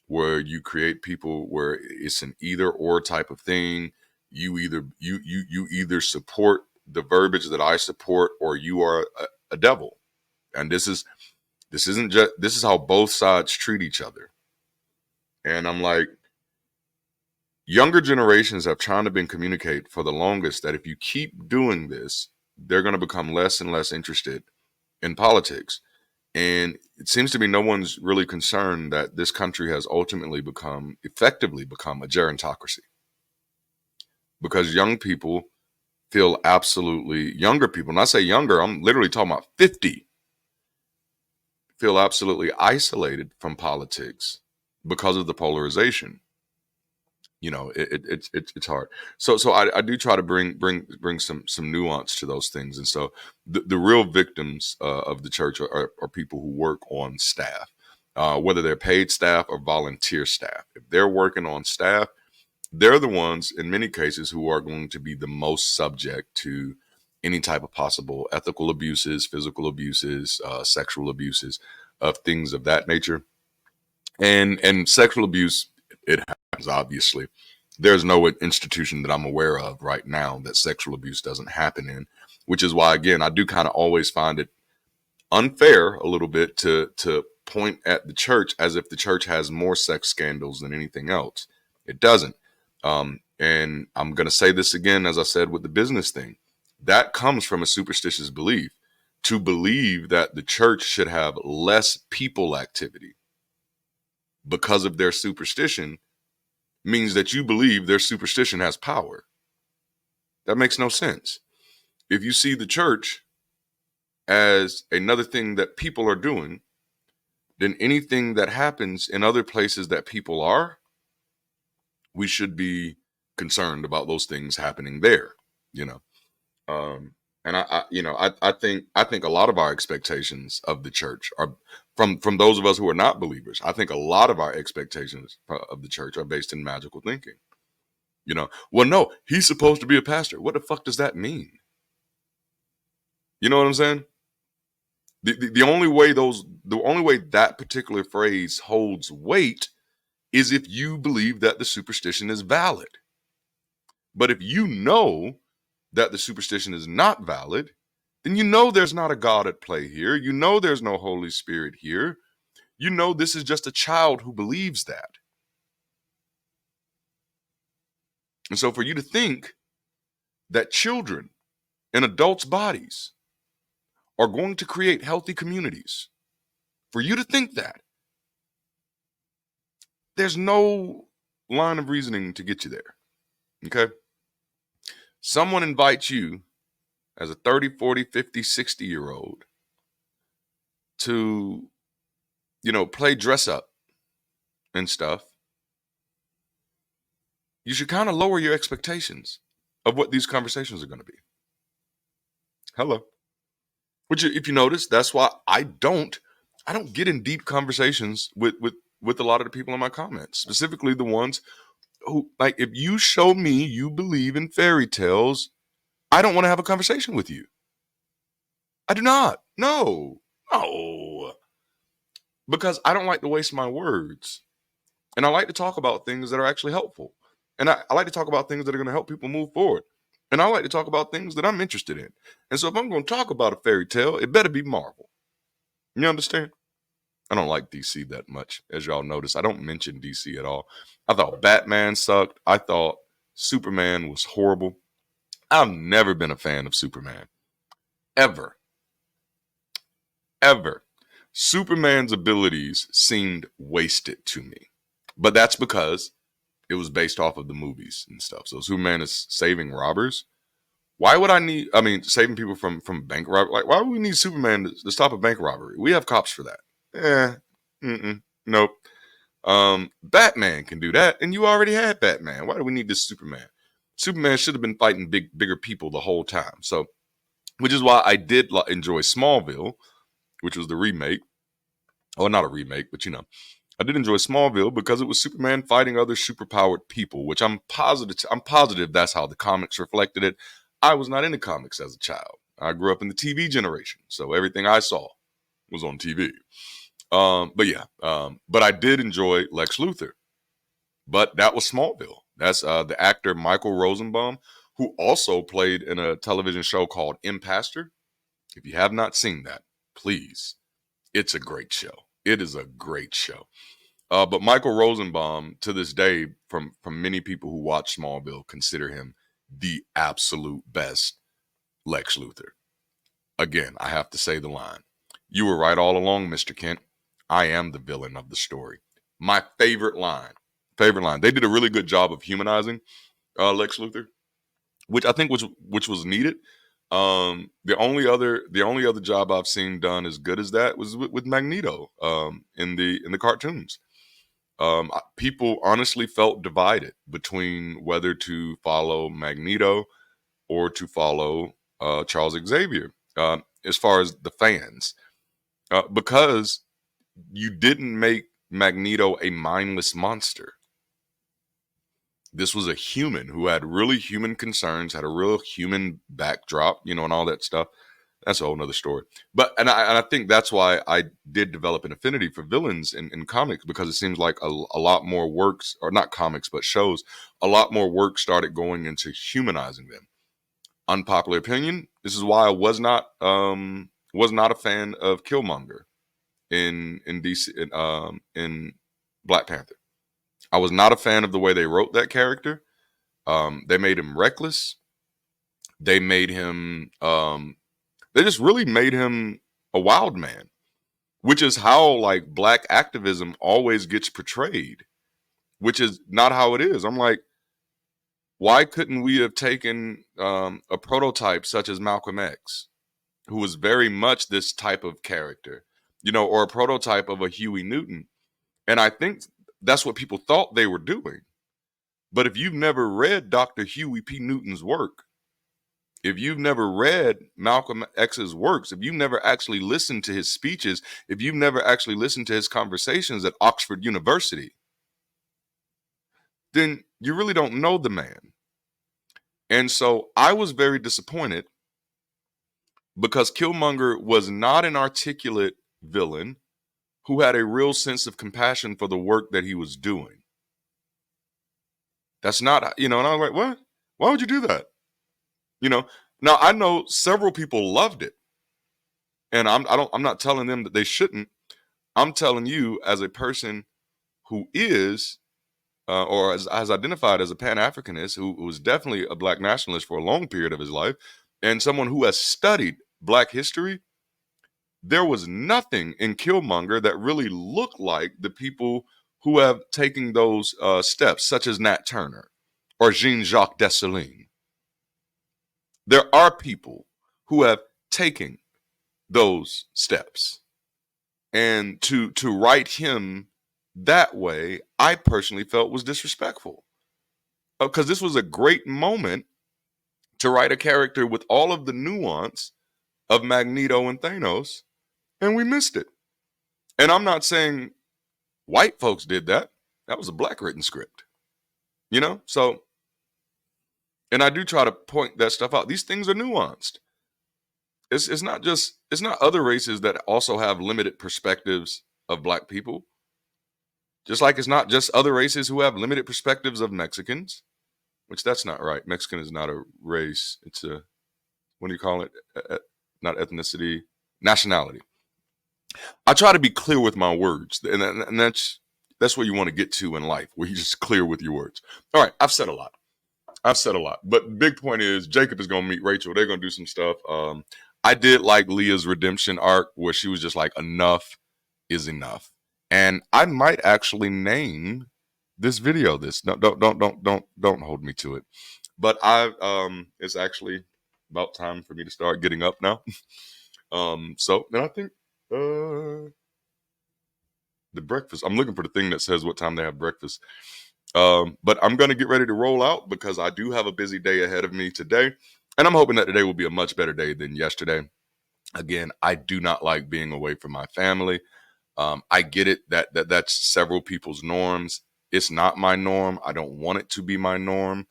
where you create people where it's an either or type of thing. You either support the verbiage that I support, or you are a devil. And this is how both sides treat each other. And I'm like, younger generations have trying to been communicate for the longest that if you keep doing this, they're going to become less and less interested in politics. And it seems to me no one's really concerned that this country has ultimately effectively become a gerontocracy, because younger people, and I say younger, I'm literally talking about 50, feel absolutely isolated from politics because of the polarization. It's hard. So I do try to bring some nuance to those things. And so the real victims of the church are people who work on staff, whether they're paid staff or volunteer staff. If they're working on staff, they're the ones in many cases who are going to be the most subject to any type of possible ethical abuses, physical abuses, sexual abuses, of things of that nature. And sexual abuse, it happens, obviously. There's no institution that I'm aware of right now that sexual abuse doesn't happen in, which is why, again, I do kind of always find it unfair a little bit to point at the church as if the church has more sex scandals than anything else. It doesn't. And I'm going to say this again, as I said with the business thing, that comes from a superstitious belief, to believe that the church should have less people activity because of their superstition means that you believe their superstition has power. That makes no sense. If you see the church as another thing that people are doing, then anything that happens in other places that people are, we should be concerned about those things happening there, you know. And I think a lot of our expectations of the church are from those of us who are not believers. I think a lot of our expectations of the church are based in magical thinking. Well, no, he's supposed to be a pastor. What the fuck does that mean? You know what I'm saying? The only way that particular phrase holds weight is if you believe that the superstition is valid. But if you know that the superstition is not valid, then you know there's not a God at play here. You know there's no Holy Spirit here. You know this is just a child who believes that. And so for you to think that children in adults' bodies are going to create healthy communities, for you to think that, there's no line of reasoning to get you there. Okay? Someone invites you as a 30, 40, 50, 60-year-old to, play dress up and stuff. You should kind of lower your expectations of what these conversations are going to be. Hello. Which, if you notice, that's why I don't get in deep conversations with with a lot of the people in my comments, specifically the ones who, like, if you show me you believe in fairy tales, I don't want to have a conversation with you. I do not. No. Because I don't like to waste my words. And I like to talk about things that are actually helpful. And I like to talk about things that are going to help people move forward. And I like to talk about things that I'm interested in. And so if I'm going to talk about a fairy tale, it better be Marvel. You understand? I don't like DC that much. As y'all notice, I don't mention DC at all. I thought Batman sucked. I thought Superman was horrible. I've never been a fan of Superman. Ever. Superman's abilities seemed wasted to me. But that's because it was based off of the movies and stuff. So Superman is saving robbers. Why would saving people from bank robbery? Like, why would we need Superman to stop a bank robbery? We have cops for that. Nope. Batman can do that, and you already had Batman. Why do we need this Superman? Superman should have been fighting bigger people the whole time. So, which is why I did enjoy Smallville, which was the remake. Or not a remake, but I did enjoy Smallville because it was Superman fighting other superpowered people, which I'm positive that's how the comics reflected it. I was not into comics as a child. I grew up in the TV generation, so everything I saw was on TV. But I did enjoy Lex Luthor. But that was Smallville. That's the actor Michael Rosenbaum, who also played in a television show called Impastor. If you have not seen that, please. It's a great show. It is a great show. But Michael Rosenbaum, to this day, from many people who watch Smallville, consider him the absolute best Lex Luthor. Again, I have to say the line. You were right all along, Mr. Kent. I am the villain of the story. My favorite line. They did a really good job of humanizing Lex Luthor, which I think which was needed. The only other job I've seen done as good as that was with Magneto in the cartoons. People honestly felt divided between whether to follow Magneto or to follow Charles Xavier, as far as the fans, because you didn't make Magneto a mindless monster. This was a human who had really human concerns, had a real human backdrop, and all that stuff. That's a whole nother story. But I think that's why I did develop an affinity for villains in comics, because it seems like a lot more works, or not comics, but shows, a lot more work started going into humanizing them. Unpopular opinion. This is why I was not a fan of Killmonger in DC in Black Panther. I was not a fan of the way they wrote that character. They made him reckless. They made him. They just really made him a wild man, which is how like Black activism always gets portrayed, which is not how it is. I'm like, why couldn't we have taken a prototype such as Malcolm X, who was very much this type of character, or a prototype of a Huey Newton? And I think that's what people thought they were doing. But if you've never read Dr. Huey P. Newton's work, if you've never read Malcolm X's works, if you've never actually listened to his speeches, if you've never actually listened to his conversations at Oxford University, then you really don't know the man. And so I was very disappointed because Killmonger was not an articulate villain who had a real sense of compassion for the work that he was doing. That's not, and I was like, what? Why would you do that? Now I know several people loved it, and I'm not telling them that they shouldn't. I'm telling you, as a person who is, or as identified as a Pan-Africanist, who was definitely a Black nationalist for a long period of his life, and someone who has studied Black history, there was nothing in Killmonger that really looked like the people who have taken those steps, such as Nat Turner or Jean-Jacques Dessalines. There are people who have taken those steps. And to write him that way, I personally felt was disrespectful. Because this was a great moment to write a character with all of the nuance of Magneto and Thanos, and we missed it. And I'm not saying White folks did that. That was a black written script, you know? So, and I do try to point that stuff out. These things are nuanced. It's not other races that also have limited perspectives of black people. Just like it's not just other races who have limited perspectives of Mexicans, which that's not right. Mexican is not a race. It's a, what do you call it? Not ethnicity, nationality. I try to be clear with my words, and that's where you want to get to in life, where you're just clear with your words. All right, I've said a lot. But big point is Jacob is gonna meet Rachel. They're gonna do some stuff. I did like Leah's redemption arc where she was just like, enough is enough, and I might actually name this video this. No, don't hold me to it. But it's actually about time for me to start getting up now. So then I think the breakfast. I'm looking for the thing that says what time they have breakfast. But I'm going to get ready to roll out because I do have a busy day ahead of me today. And I'm hoping that today will be a much better day than yesterday. Again, I do not like being away from my family. I get it that's several people's norms. It's not my norm. I don't want it to be my norm.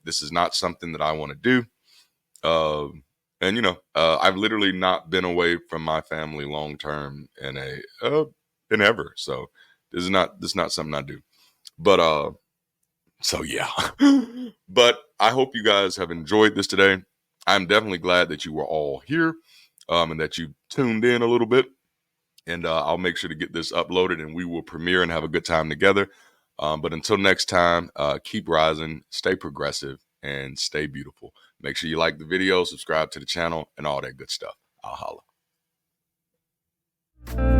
This is not something that I want to do. And I've literally not been away from my family long term in ever. So this is not something I do. But so yeah. But I hope you guys have enjoyed this today. I'm definitely glad that you were all here, and that you tuned in a little bit. And I'll make sure to get this uploaded, and we will premiere and have a good time together. But until next time, keep rising, stay progressive, and stay beautiful. Make sure you like the video, subscribe to the channel, and all that good stuff. I'll holla.